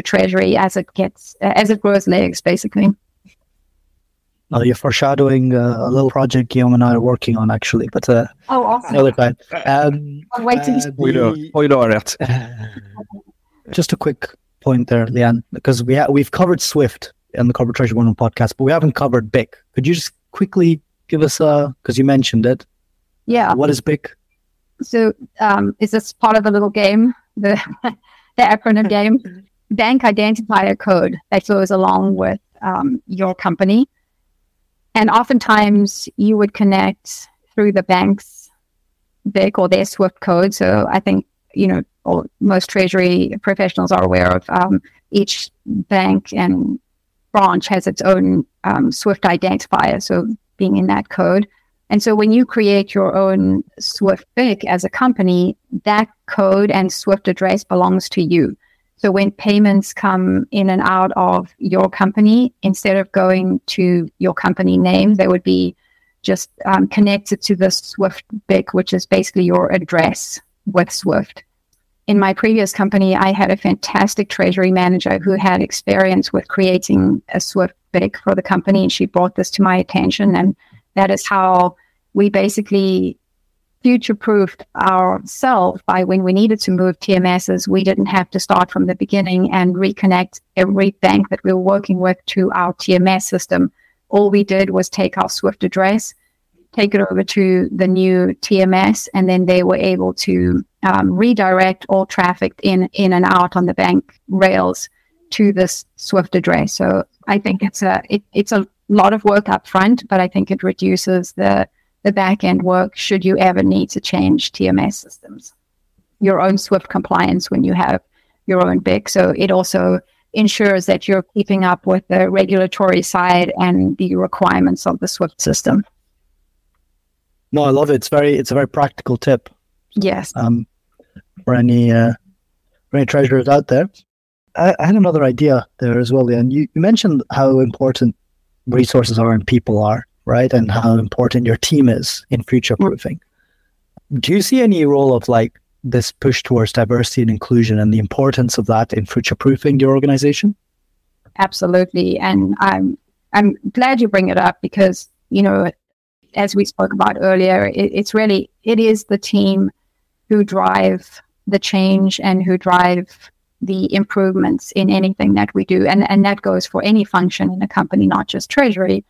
Treasury as it grows legs, basically. Well, you're foreshadowing a little project Guillaume and I are working on, actually. But awesome. Another time. Spoiler alert. Just a quick point there, Leanne, because we've covered Swift in the Corporate Treasury 101 podcast, but we haven't covered BIC. Could you just quickly give us because you mentioned it. Yeah. What is BIC? So is this part of the little game, the acronym game? Bank identifier code that goes along with your company. And oftentimes you would connect through the bank's BIC or their SWIFT code. So I think, or most Treasury professionals are aware of each bank and branch has its own SWIFT identifier. So being in that code. And so when you create your own SWIFT BIC as a company, that code and SWIFT address belongs to you. So when payments come in and out of your company, instead of going to your company name, they would be just connected to the SWIFT BIC, which is basically your address with SWIFT. In my previous company, I had a fantastic treasury manager who had experience with creating a SWIFT BIC for the company, and she brought this to my attention. And that is how we basically future-proofed ourselves by when we needed to move TMSs, we didn't have to start from the beginning and reconnect every bank that we were working with to our TMS system. All we did was take our SWIFT address, take it over to the new TMS, and then they were able to redirect all traffic in and out on the bank rails to this SWIFT address. So I think it's a lot of work up front, but I think it reduces the back end work should you ever need to change TMS systems. Your own SWIFT compliance when you have your own BIC. So it also ensures that you're keeping up with the regulatory side and the requirements of the SWIFT system. No, I love it. It's a very practical tip. Yes. For any treasurers out there. I had another idea there as well, and you mentioned how important resources are and people are, right? And how important your team is in future proofing. Do you see any role of like this push towards diversity and inclusion and the importance of that in future proofing your organization? Absolutely. And I'm glad you bring it up because, as we spoke about earlier, it is the team who drive the change and who drive the improvements in anything that we do. And that goes for any function in a company, not just Treasury.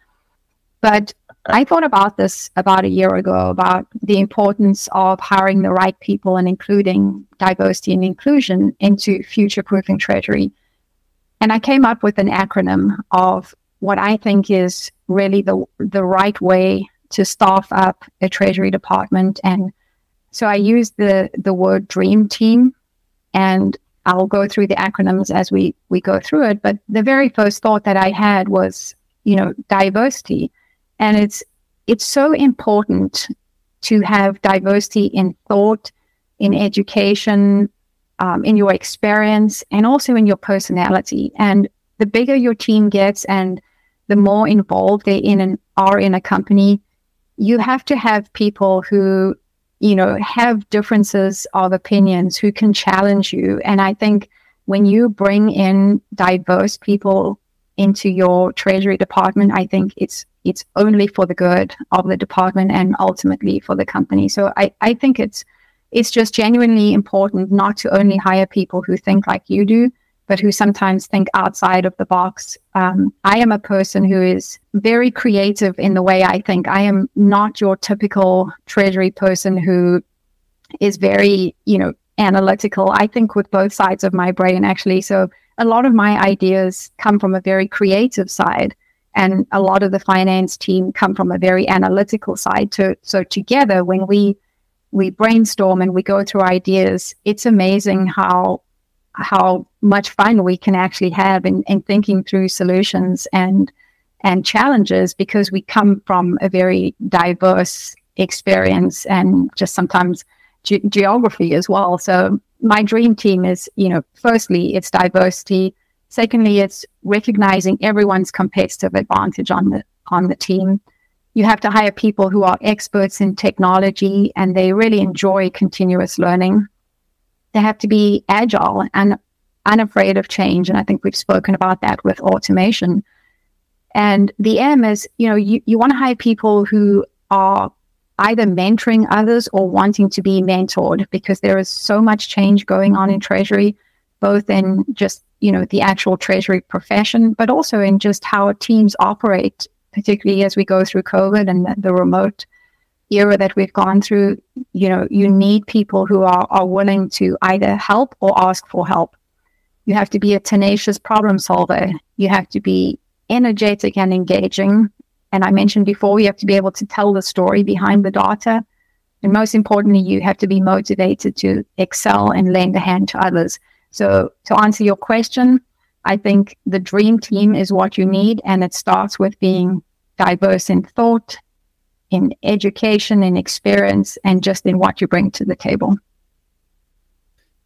But I thought about this about a year ago, about the importance of hiring the right people and including diversity and inclusion into future-proofing Treasury. And I came up with an acronym of what I think is really the right way to staff up a Treasury department. And so I used the word dream team, and I'll go through the acronyms as we go through it. But the very first thought that I had was, diversity. And it's so important to have diversity in thought, in education, in your experience, and also in your personality. And the bigger your team gets and the more involved they are in a company, you have to have people who have differences of opinions, who can challenge you. And I think when you bring in diverse people into your Treasury department, I think it's only for the good of the department and ultimately for the company. So I think it's just genuinely important not to only hire people who think like you do, but who sometimes think outside of the box. I am a person who is very creative in the way I think. I am not your typical Treasury person who is very, analytical. I think with both sides of my brain, actually. So a lot of my ideas come from a very creative side, and a lot of the finance team come from a very analytical side. So together, when we brainstorm and we go through ideas, it's amazing how much fun we can actually have in thinking through solutions and challenges, because we come from a very diverse experience and just sometimes geography as well. So my dream team is, firstly, it's diversity. Secondly, it's recognizing everyone's competitive advantage on the team. You have to hire people who are experts in technology and they really enjoy continuous learning. They have to be agile and unafraid of change. And I think we've spoken about that with automation. And the M is, you want to hire people who are either mentoring others or wanting to be mentored, because there is so much change going on in Treasury, both in just, the actual Treasury profession, but also in just how teams operate particularly as we go through COVID and the remote era that we've gone through. You need people who are willing to either help or ask for help. You have to be a tenacious problem solver. You have to be energetic and engaging. And I mentioned before, you have to be able to tell the story behind the data. And most importantly, you have to be motivated to excel and lend a hand to others. So to answer your question, I think the dream team is what you need. And it starts with being diverse in thought, in education, in experience, and just in what you bring to the table.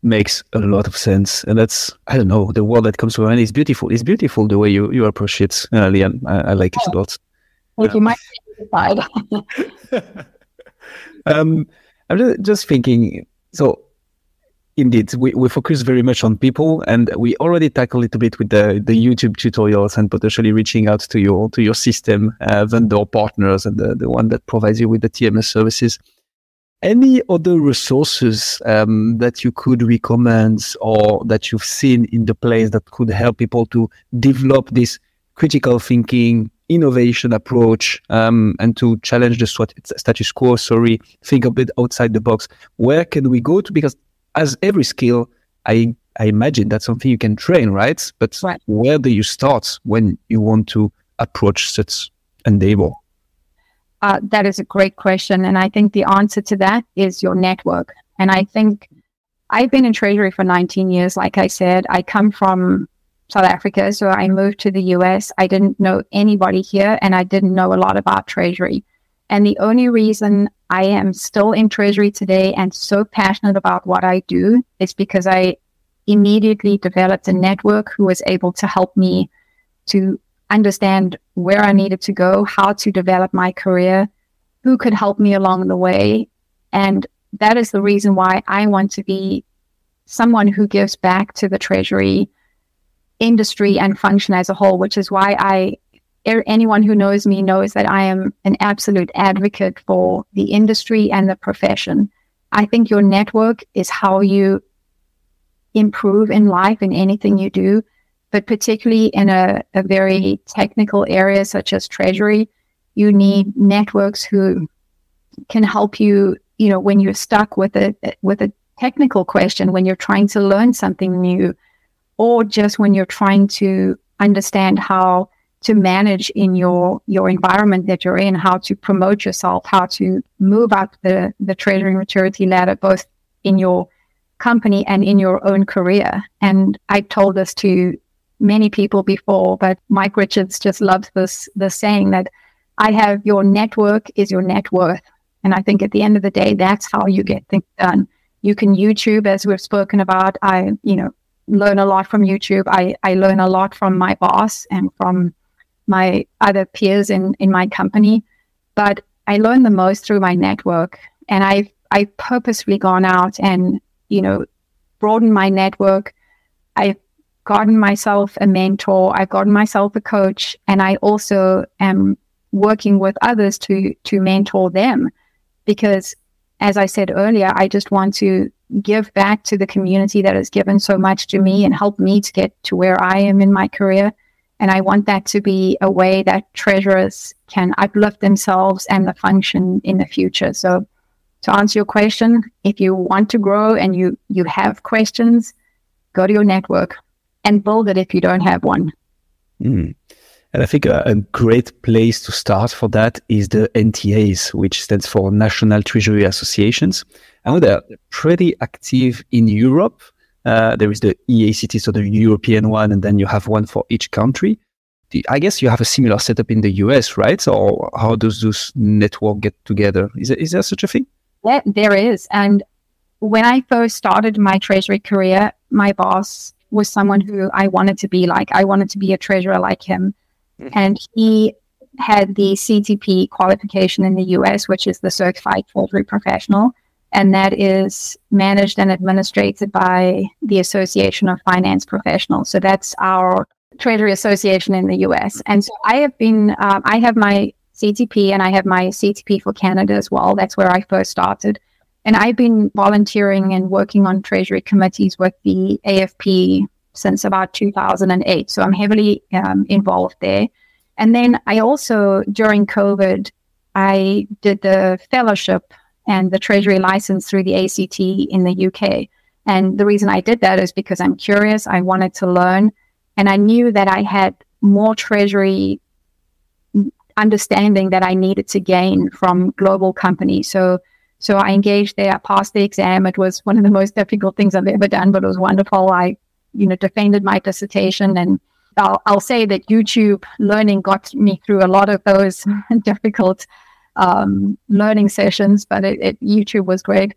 Makes a lot of sense. And that's, I don't know, the word that comes to mind is beautiful. It's beautiful the way you approach it, Leanne. I like it a lot. Well, you might decide. I'm just thinking, so indeed, we focus very much on people, and we already tackle a little bit with the YouTube tutorials and potentially reaching out to your system, vendor partners, and the one that provides you with the TMS services. Any other resources that you could recommend or that you've seen in the place that could help people to develop this critical thinking, innovation approach, and to challenge the status quo, think a bit outside the box? Where can we go to? Because as every skill, I imagine that's something you can train, right? But right. Where do you start when you want to approach such endeavor? That is a great question. And I think the answer to that is your network. And I think I've been in Treasury for 19 years. Like I said, I come from South Africa. So I moved to the US. I didn't know anybody here, and I didn't know a lot about Treasury. And the only reason I am still in Treasury today and so passionate about what I do is because I immediately developed a network who was able to help me to understand where I needed to go, how to develop my career, who could help me along the way. And that is the reason why I want to be someone who gives back to the Treasury industry and function as a whole, which is why anyone who knows me knows that I am an absolute advocate for the industry and the profession. I think your network is how you improve in life in anything you do, but particularly in a very technical area such as Treasury, you need networks who can help you, when you're stuck with a technical question, when you're trying to learn something new, or just when you're trying to understand how to manage in your environment that you're in, how to promote yourself, how to move up the Treasury maturity ladder, both in your company and in your own career. And I told this to many people before, but Mike Richards just loves this saying that your network is your net worth. And I think at the end of the day, that's how you get things done. You can YouTube, as we've spoken about. I learn a lot from YouTube. I learn a lot from my boss and from my other peers in my company, but I learn the most through my network. And I've purposefully gone out and, broadened my network. I've gotten myself a mentor. I've gotten myself a coach, and I also am working with others to mentor them, because as I said earlier, I just want to give back to the community that has given so much to me and helped me to get to where I am in my career. And I want that to be a way that treasurers can uplift themselves and the function in the future. So to answer your question, if you want to grow and you have questions, go to your network and build it if you don't have one. Mm. And I think a great place to start for that is the NTAs, which stands for National Treasury Associations. I know they're pretty active in Europe. There is the EACT, so the European one, and then you have one for each country. I guess you have a similar setup in the US, right? Or how does this network get together? Is there such a thing? Yeah, there is. And when I first started my Treasury career, my boss was someone who I wanted to be like. I wanted to be a treasurer like him. And he had the CTP qualification in the US, which is the Certified Treasury Professional. And that is managed and administrated by the Association of Finance Professionals. So that's our Treasury Association in the US. And so I have my CTP, and I have my CTP for Canada as well. That's where I first started. And I've been volunteering and working on Treasury committees with the AFP since about 2008. So I'm heavily involved there. And then I also, during COVID, I did the fellowship and the Treasury license through the ACT in the UK. And the reason I did that is because I'm curious. I wanted to learn. And I knew that I had more Treasury understanding that I needed to gain from global companies. So I engaged there. I passed the exam. It was one of the most difficult things I've ever done, but it was wonderful. I, defended my dissertation, and I'll say that YouTube learning got me through a lot of those difficult learning sessions, but YouTube was great.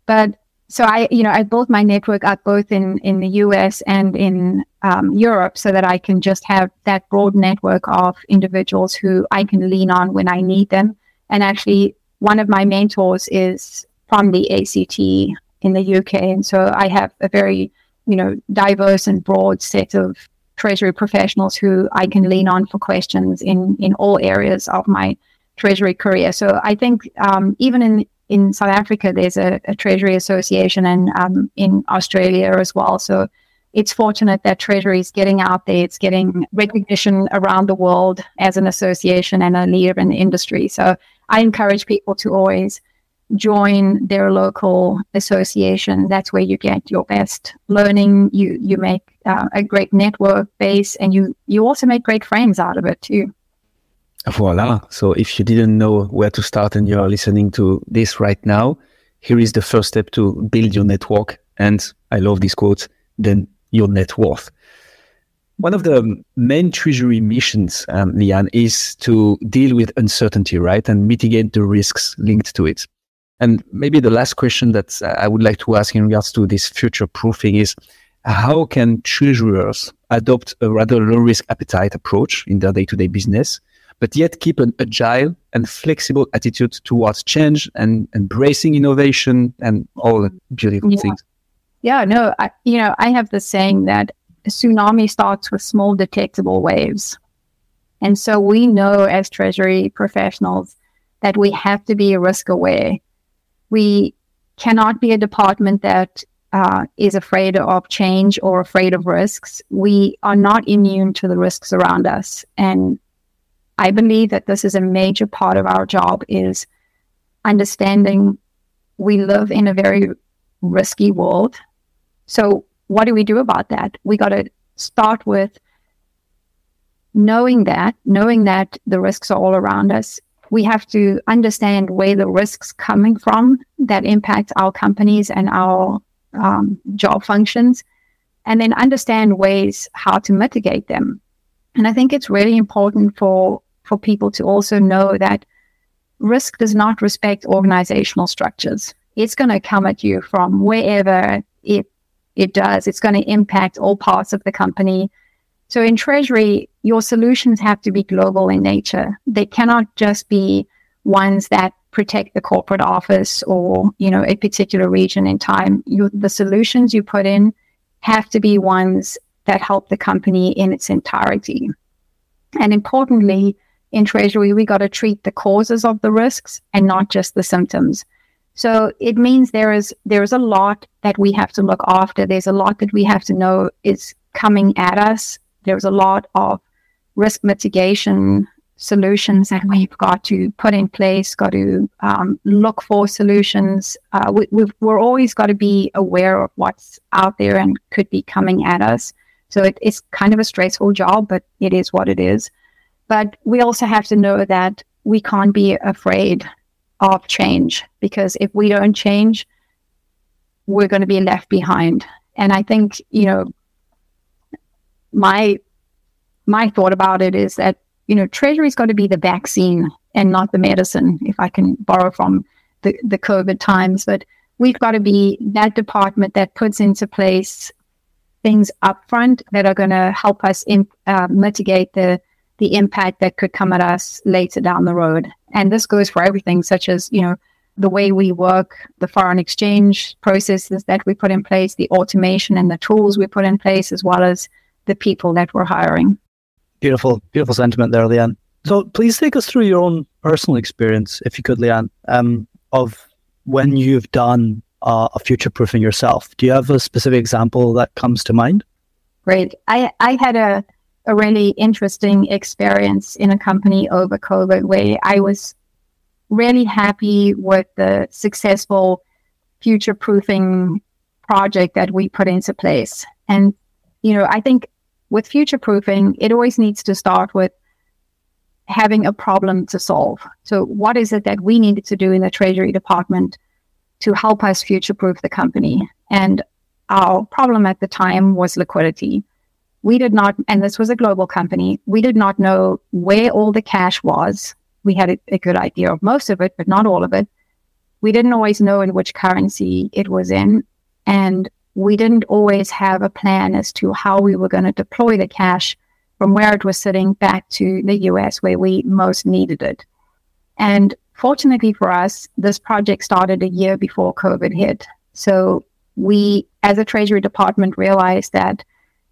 But so I built my network up both in the US and in Europe, so that I can just have that broad network of individuals who I can lean on when I need them. And actually, one of my mentors is from the ACT in the UK. And so I have a very, diverse and broad set of Treasury professionals who I can lean on for questions in all areas of my Treasury career. So I think even in South Africa, there's a Treasury Association, and in Australia as well. So it's fortunate that Treasury is getting out there. It's getting recognition around the world as an association and a leader in the industry. So I encourage people to always join their local association. That's where you get your best learning. You make a great network base, and you also make great friends out of it too. Voila. So if you didn't know where to start and you're listening to this right now, here is the first step to build your network. And I love this quote, then your net worth. One of the main Treasury missions, Leanne, is to deal with uncertainty, right? And mitigate the risks linked to it. And maybe the last question that I would like to ask in regards to this future proofing is, how can treasurers adopt a rather low risk appetite approach in their day-to-day business, but yet keep an agile and flexible attitude towards change and embracing innovation and all the beautiful things? Yeah, no, I have the saying that a tsunami starts with small detectable waves. And so we know as Treasury professionals that we have to be risk aware. We cannot be a department that is afraid of change or afraid of risks. We are not immune to the risks around us. And I believe that this is a major part of our job, is understanding we live in a very risky world. So what do we do about that? We got to start with knowing that the risks are all around us. We have to understand where the risks coming from that impact our companies and our job functions, and then understand ways how to mitigate them. And I think it's really important for people to also know that risk does not respect organizational structures. It's going to come at you from wherever it does. It's going to impact all parts of the company. So in Treasury, your solutions have to be global in nature. They cannot just be ones that protect the corporate office or, a particular region in time. The solutions you put in have to be ones that help the company in its entirety. And importantly, in Treasury, we got to treat the causes of the risks and not just the symptoms. So it means there is a lot that we have to look after. There's a lot that we have to know is coming at us. There's a lot of risk mitigation solutions that we've got to put in place, got to look for solutions. We're always got to be aware of what's out there and could be coming at us. So it's kind of a stressful job, but it is what it is. But we also have to know that we can't be afraid of change, because if we don't change, we're going to be left behind. And I think, my thought about it is that, Treasury's got to be the vaccine and not the medicine, if I can borrow from the COVID times. But we've got to be that department that puts into place things upfront that are going to help us mitigate the impact that could come at us later down the road. And this goes for everything, such as, the way we work, the foreign exchange processes that we put in place, the automation and the tools we put in place, as well as the people that we're hiring. Beautiful sentiment there, Leanne. So please take us through your own personal experience, if you could, Leanne, of when you've done a future-proofing yourself. Do you have a specific example that comes to mind? Great. I had a a really interesting experience in a company over COVID, where I was really happy with the successful future-proofing project that we put into place. And, I think with future-proofing, it always needs to start with having a problem to solve. So what is it that we needed to do in the Treasury department to help us future-proof the company? And our problem at the time was liquidity. We did not, and this was a global company, we did not know where all the cash was. We had a good idea of most of it, but not all of it. We didn't always know in which currency it was in. And we didn't always have a plan as to how we were going to deploy the cash from where it was sitting back to the US, where we most needed it. And fortunately for us, this project started a year before COVID hit. So we, as a Treasury department, realized that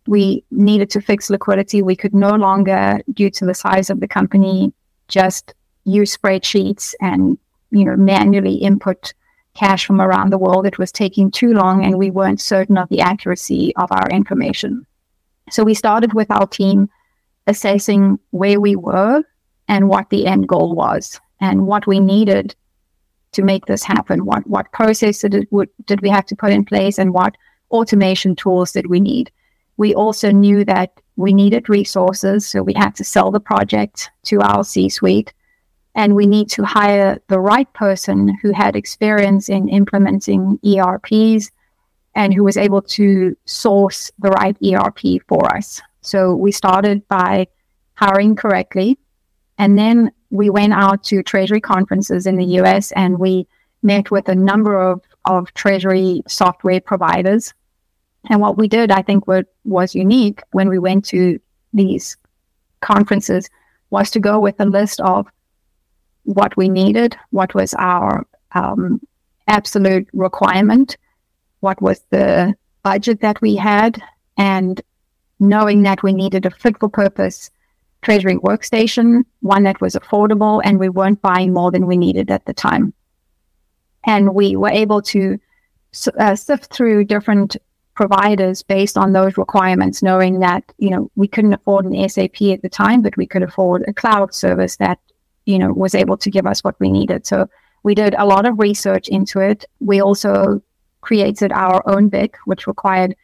we needed to fix liquidity. We could no longer, due to the size of the company, just use spreadsheets and manually input cash from around the world. It was taking too long, and we weren't certain of the accuracy of our information. So we started with our team assessing where we were and what the end goal was and what we needed to make this happen. What processes did we have to put in place, and what automation tools did we need? We also knew that we needed resources, so we had to sell the project to our C-suite, and we need to hire the right person who had experience in implementing ERPs and who was able to source the right ERP for us. So we started by hiring correctly, and then we went out to Treasury conferences in the US, and we met with a number of Treasury software providers. And what we did, I think, what was unique when we went to these conferences was to go with a list of what we needed, what was our absolute requirement, what was the budget that we had, and knowing that we needed a fit-for-purpose Treasury workstation, one that was affordable, and we weren't buying more than we needed at the time. And we were able to sift through different providers based on those requirements, knowing that, we couldn't afford an SAP at the time, but we could afford a cloud service that, was able to give us what we needed. So we did a lot of research into it. We also created our own BIC, which required,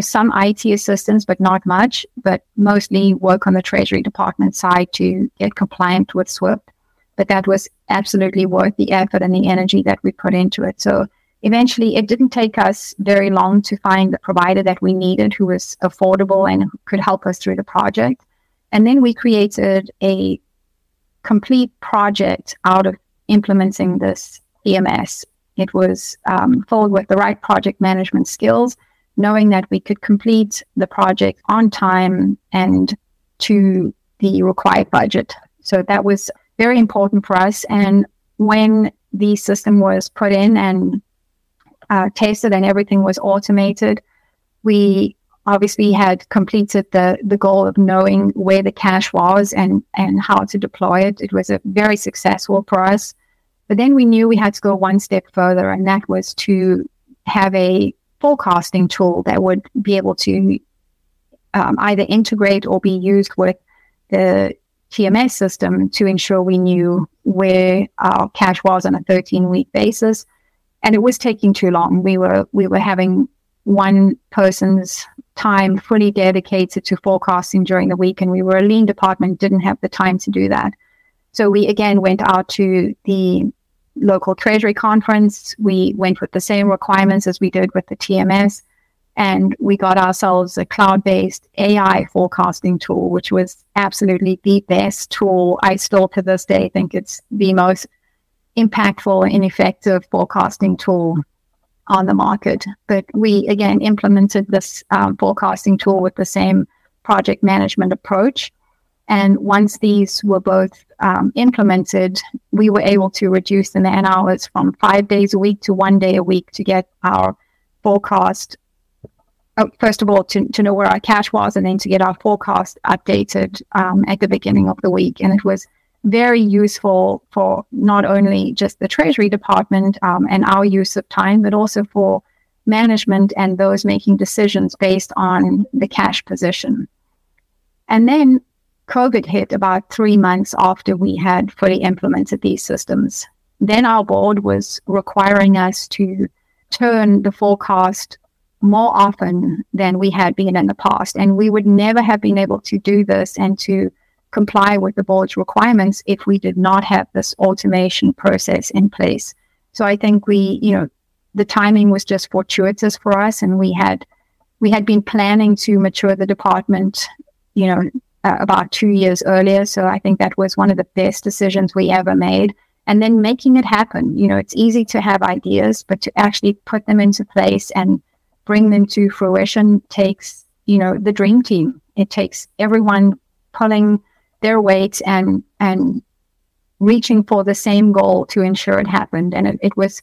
some IT assistance, but not much, but mostly work on the Treasury department side to get compliant with SWIFT. But that was absolutely worth the effort and the energy that we put into it. So eventually, it didn't take us very long to find the provider that we needed, who was affordable and could help us through the project. And then we created a complete project out of implementing this EMS. It was filled with the right project management skills, knowing that we could complete the project on time and to the required budget. So that was very important for us. And when the system was put in and tested and everything was automated, we obviously had completed the goal of knowing where the cash was and how to deploy it. It was very successful for us. But then we knew we had to go one step further, and that was to have a forecasting tool that would be able to either integrate or be used with the TMS system to ensure we knew where our cash was on a 13-week basis. And it was taking too long. We were having one person's time fully dedicated to forecasting during the week, and we were a lean department, didn't have the time to do that. So we again went out to the local Treasury conference. We went with the same requirements as we did with the TMS, and we got ourselves a cloud-based AI forecasting tool, which was absolutely the best tool. I still to this day think it's the most impactful and effective forecasting tool on the market. But we, again, implemented this forecasting tool with the same project management approach. And once these were both implemented, we were able to reduce the man hours from 5 days a week to 1 day a week to get our forecast, first of all, to know where our cash was, and then to get our forecast updated at the beginning of the week. And it was very useful for not only just the Treasury department and our use of time, but also for management and those making decisions based on the cash position. And then COVID hit about 3 months after we had fully implemented these systems. Then our board was requiring us to turn the forecast more often than we had been in the past. And we would never have been able to do this and to comply with the board's requirements if we did not have this automation process in place. So I think the timing was just fortuitous for us, and we had been planning to mature the department, about 2 years earlier. So I think that was one of the best decisions we ever made. And then making it happen. It's easy to have ideas, but to actually put them into place and bring them to fruition takes, the dream team. It takes everyone pulling their weight and reaching for the same goal to ensure it happened. And it was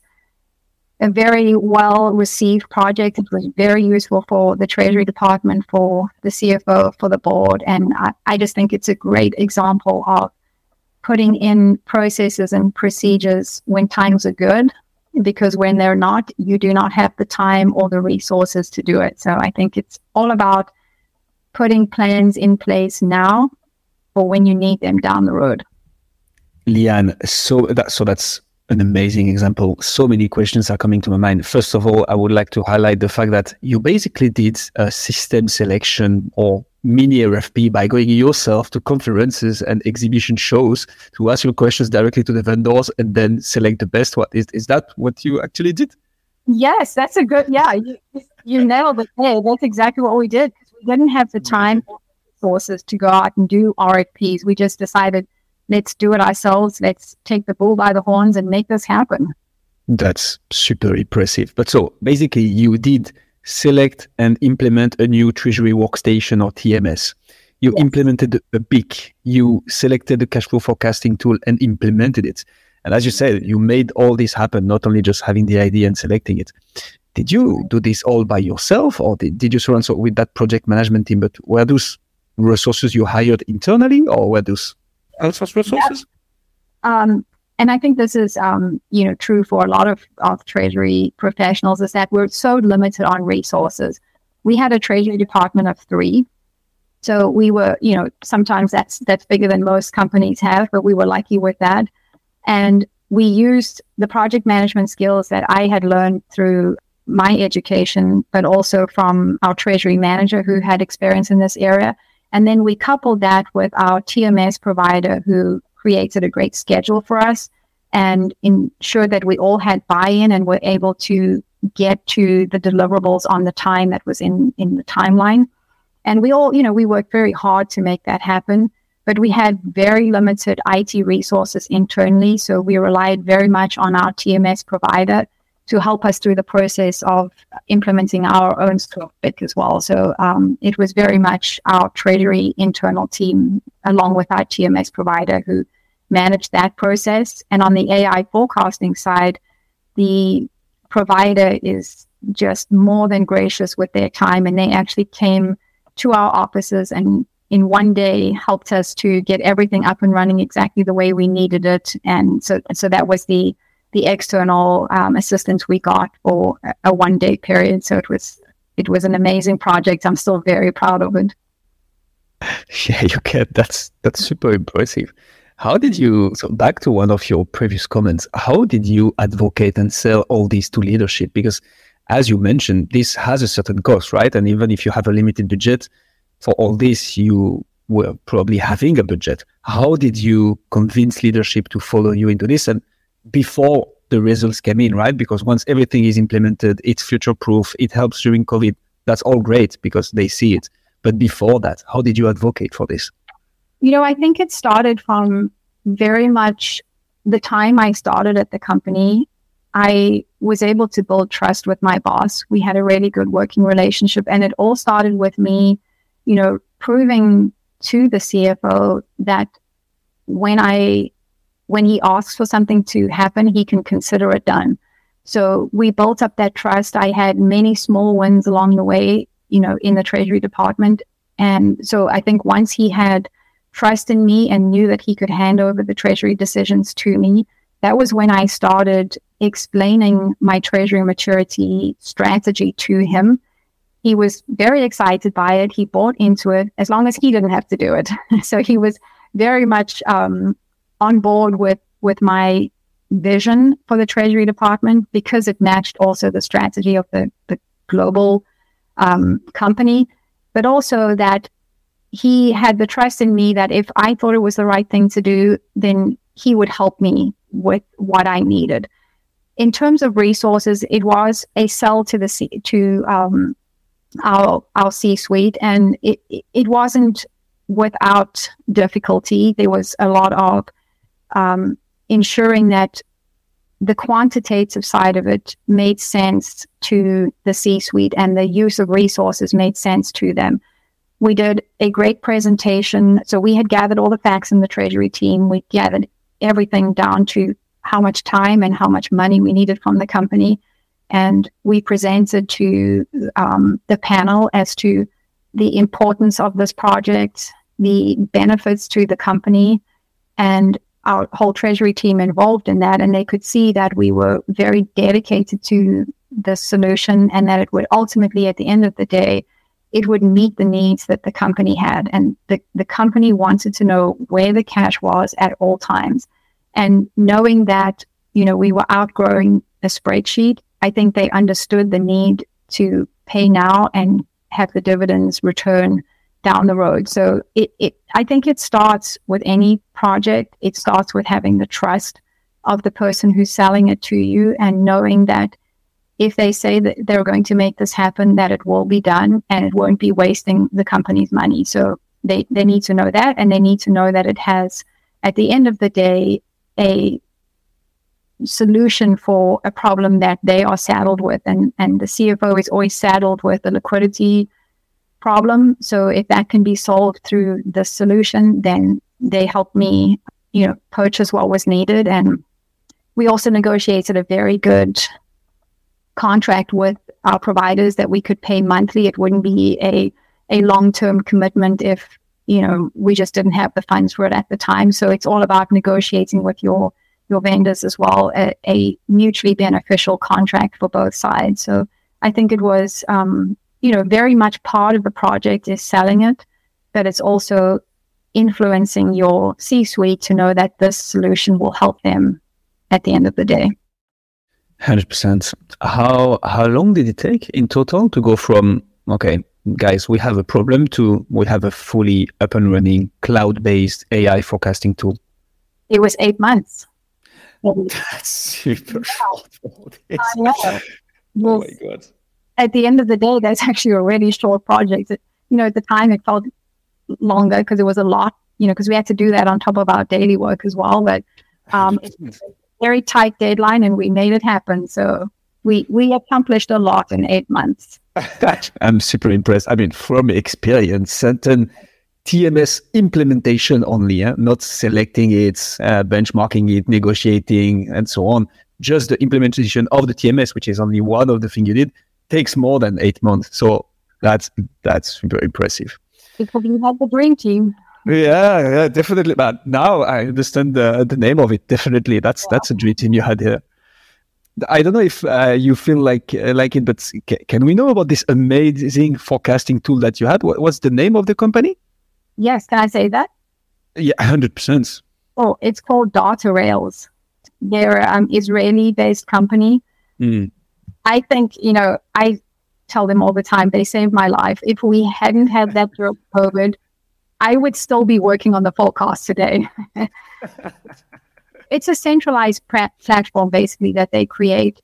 a very well-received project. It was very useful for the Treasury Department, for the CFO, for the board. And I just think it's a great example of putting in processes and procedures when times are good, because when they're not, you do not have the time or the resources to do it. So I think it's all about putting plans in place now for when you need them down the road. Leanne, so that's an amazing example. So many questions are coming to my mind. First of all, I would like to highlight the fact that you basically did a system selection or mini RFP by going yourself to conferences and exhibition shows to ask your questions directly to the vendors and then select the best one. Is that what you actually did? Yes, that's a good, you nailed it there. That's exactly what we did, because we didn't have the time or resources to go out and do RFPs. We just decided, let's do it ourselves. Let's take the bull by the horns and make this happen. That's super impressive. But so basically you did select and implement a new Treasury workstation or TMS. You implemented a BIC. You selected the cash flow forecasting tool and implemented it. And as you said, you made all this happen, not only just having the idea and selecting it. Did you do this all by yourself, or did you surround with that project management team? But were those resources you hired internally, or were those outsourced resources? And I think this is, true for a lot of Treasury professionals, is that we're so limited on resources. We had a Treasury department of 3. So we were, sometimes that's bigger than most companies have, but we were lucky with that. And we used the project management skills that I had learned through my education, but also from our Treasury manager who had experience in this area. And then we coupled that with our TMS provider, who created a great schedule for us and ensured that we all had buy-in and were able to get to the deliverables on the time that was in the timeline. And we all, we worked very hard to make that happen, but we had very limited IT resources internally. So we relied very much on our TMS provider to help us through the process of implementing our own scope BIC as well. So it was very much our Treasury internal team, along with our TMS provider, who managed that process. And on the AI forecasting side, the provider is just more than gracious with their time. And they actually came to our offices and in one day helped us to get everything up and running exactly the way we needed it. And so that was the external assistance we got for a 1 day period. So it was an amazing project. I'm still very proud of it. Yeah, you can. That's super impressive. How did you, so back to one of your previous comments, how did you advocate and sell all these to leadership? Because as you mentioned, this has a certain cost, right? And even if you have a limited budget for all this, you were probably having a budget. How did you convince leadership to follow you into this? And before the results came in, right? Because once everything is implemented, it's future-proof, it helps during COVID. That's all great because they see it. But before that, how did you advocate for this? I think it started from very much the time I started at the company. I was able to build trust with my boss. We had a really good working relationship, and it all started with me, proving to the CFO that when he asks for something to happen, he can consider it done. So we built up that trust. I had many small wins along the way, in the Treasury department. And so I think once he had trust in me and knew that he could hand over the Treasury decisions to me, that was when I started explaining my Treasury maturity strategy to him he was very excited by it. He bought into it as long as he didn't have to do it. So he was very much on board with my vision for the Treasury Department, because it matched also the strategy of the global company, but also that he had the trust in me that if I thought it was the right thing to do, then he would help me with what I needed. In terms of resources, it was a sell to our C-suite, and it wasn't without difficulty. There was a lot of ensuring that the quantitative side of it made sense to the C-suite, and the use of resources made sense to them. We did a great presentation. So we had gathered all the facts in the Treasury team. We gathered everything down to how much time and how much money we needed from the company. And we presented to the panel as to the importance of this project, the benefits to the company, and our whole Treasury team involved in that. And they could see that we were very dedicated to the solution, and that it would ultimately, at the end of the day, it would meet the needs that the company had. And the company wanted to know where the cash was at all times. And knowing that, we were outgrowing a spreadsheet, I think they understood the need to pay now and have the dividends return down the road. So I think it starts with any project. It starts with having the trust of the person who's selling it to you, and knowing that if they say that they're going to make this happen, that it will be done and it won't be wasting the company's money. So they need to know that, and they need to know that it has, at the end of the day, a solution for a problem that they are saddled with. And the CFO is always saddled with the liquidity problem. So if that can be solved through the solution, then they help me, purchase what was needed. And we also negotiated a very good contract with our providers that we could pay monthly. It wouldn't be a long-term commitment if, we just didn't have the funds for it at the time. So it's all about negotiating with your vendors as well, a mutually beneficial contract for both sides. So I think it was, very much part of the project is selling it, but it's also influencing your C-suite to know that this solution will help them at the end of the day. 100%. How long did it take in total to go from, okay, guys, we have a problem, to we have a fully up and running cloud-based AI forecasting tool? It was 8 months. That's super short. I know. Oh my God. At the end of the day, that's actually a really short project. At the time it felt longer because it was a lot, because we had to do that on top of our daily work as well. But it's a very tight deadline, and we made it happen. So we accomplished a lot in 8 months. I'm super impressed. I mean, from experience, certain TMS implementation only, not selecting it, benchmarking it, negotiating, and so on. Just the implementation of the TMS, which is only one of the things you did, takes more than 8 months. So that's super impressive. Because you had the dream team. Yeah, definitely. But now I understand the name of it. Definitely, that's a dream team you had here. I don't know if you feel like it, but can we know about this amazing forecasting tool that you had? What's the name of the company? Yes, can I say that? Yeah, 100%. Oh, it's called Data Rails. They're an Israeli-based company. Mm. I think, I tell them all the time, they saved my life. If we hadn't had that during COVID, I would still be working on the forecast today. It's a centralized platform, basically, that they create.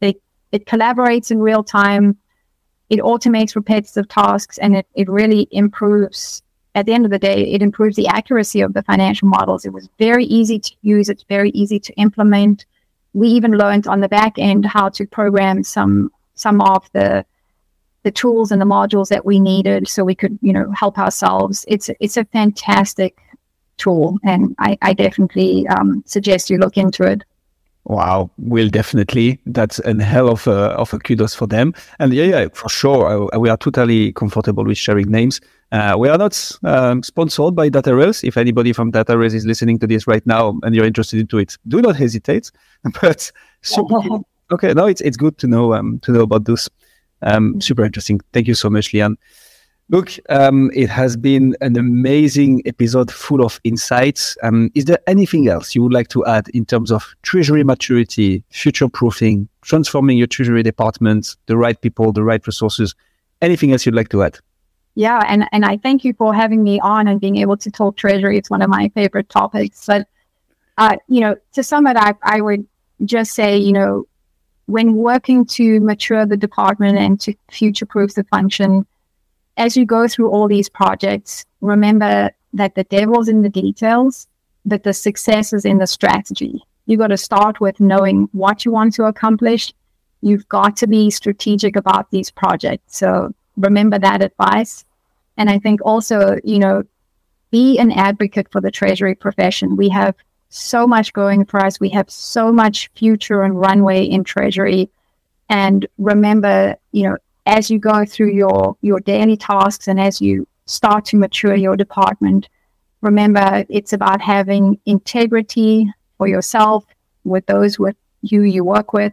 It collaborates in real time. It automates repetitive tasks, and it really improves. At the end of the day, it improves the accuracy of the financial models. It was very easy to use. It's very easy to implement. We even learned on the back end how to program some of the tools and the modules that we needed, so we could, help ourselves. It's a fantastic tool, and I definitely suggest you look into it. Wow, will definitely. That's a hell of a kudos for them. And yeah, for sure, we are totally comfortable with sharing names. We are not sponsored by Data Rails. If anybody from Data Rails is listening to this right now and you're interested into it, do not hesitate. But super, okay, no, it's good to know about this. Super interesting. Thank you so much, Leanne. Look, it has been an amazing episode full of insights. Is there anything else you would like to add in terms of treasury maturity, future-proofing, transforming your treasury department, the right people, the right resources? Anything else you'd like to add? Yeah, and I thank you for having me on and being able to talk treasury. It's one of my favorite topics. But, to sum it up, I would just say, when working to mature the department and to future-proof the function, as you go through all these projects, remember that the devil's in the details, but the success is in the strategy. You got to start with knowing what you want to accomplish. You've got to be strategic about these projects. So remember that advice. And I think also, be an advocate for the treasury profession. We have so much going for us. We have so much future and runway in treasury. And remember, as you go through your daily tasks and as you start to mature your department, remember it's about having integrity for yourself with those with you work with.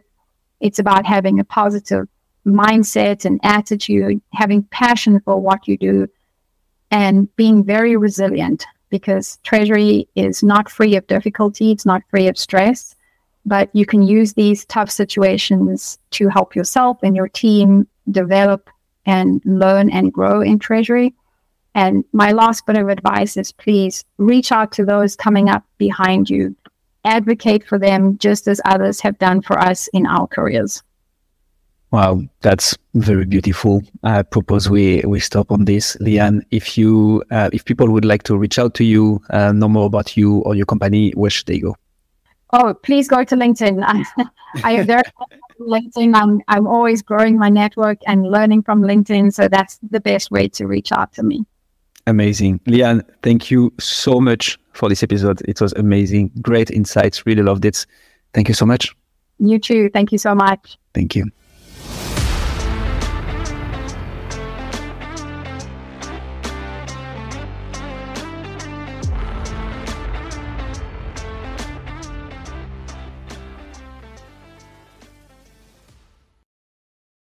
It's about having a positive mindset and attitude, having passion for what you do, and being very resilient, because treasury is not free of difficulty. It's not free of stress, but you can use these tough situations to help yourself and your team develop and learn and grow in treasury. And my last bit of advice is, please reach out to those coming up behind you. Advocate for them just as others have done for us in our careers. Wow, that's very beautiful. I propose we stop on this. Leanne, if people would like to reach out to you, know more about you or your company, where should they go? Oh, please go to LinkedIn. I am very LinkedIn. I'm always growing my network and learning from LinkedIn. So that's the best way to reach out to me. Amazing. Leanne, thank you so much for this episode. It was amazing. Great insights. Really loved it. Thank you so much. You too. Thank you so much. Thank you.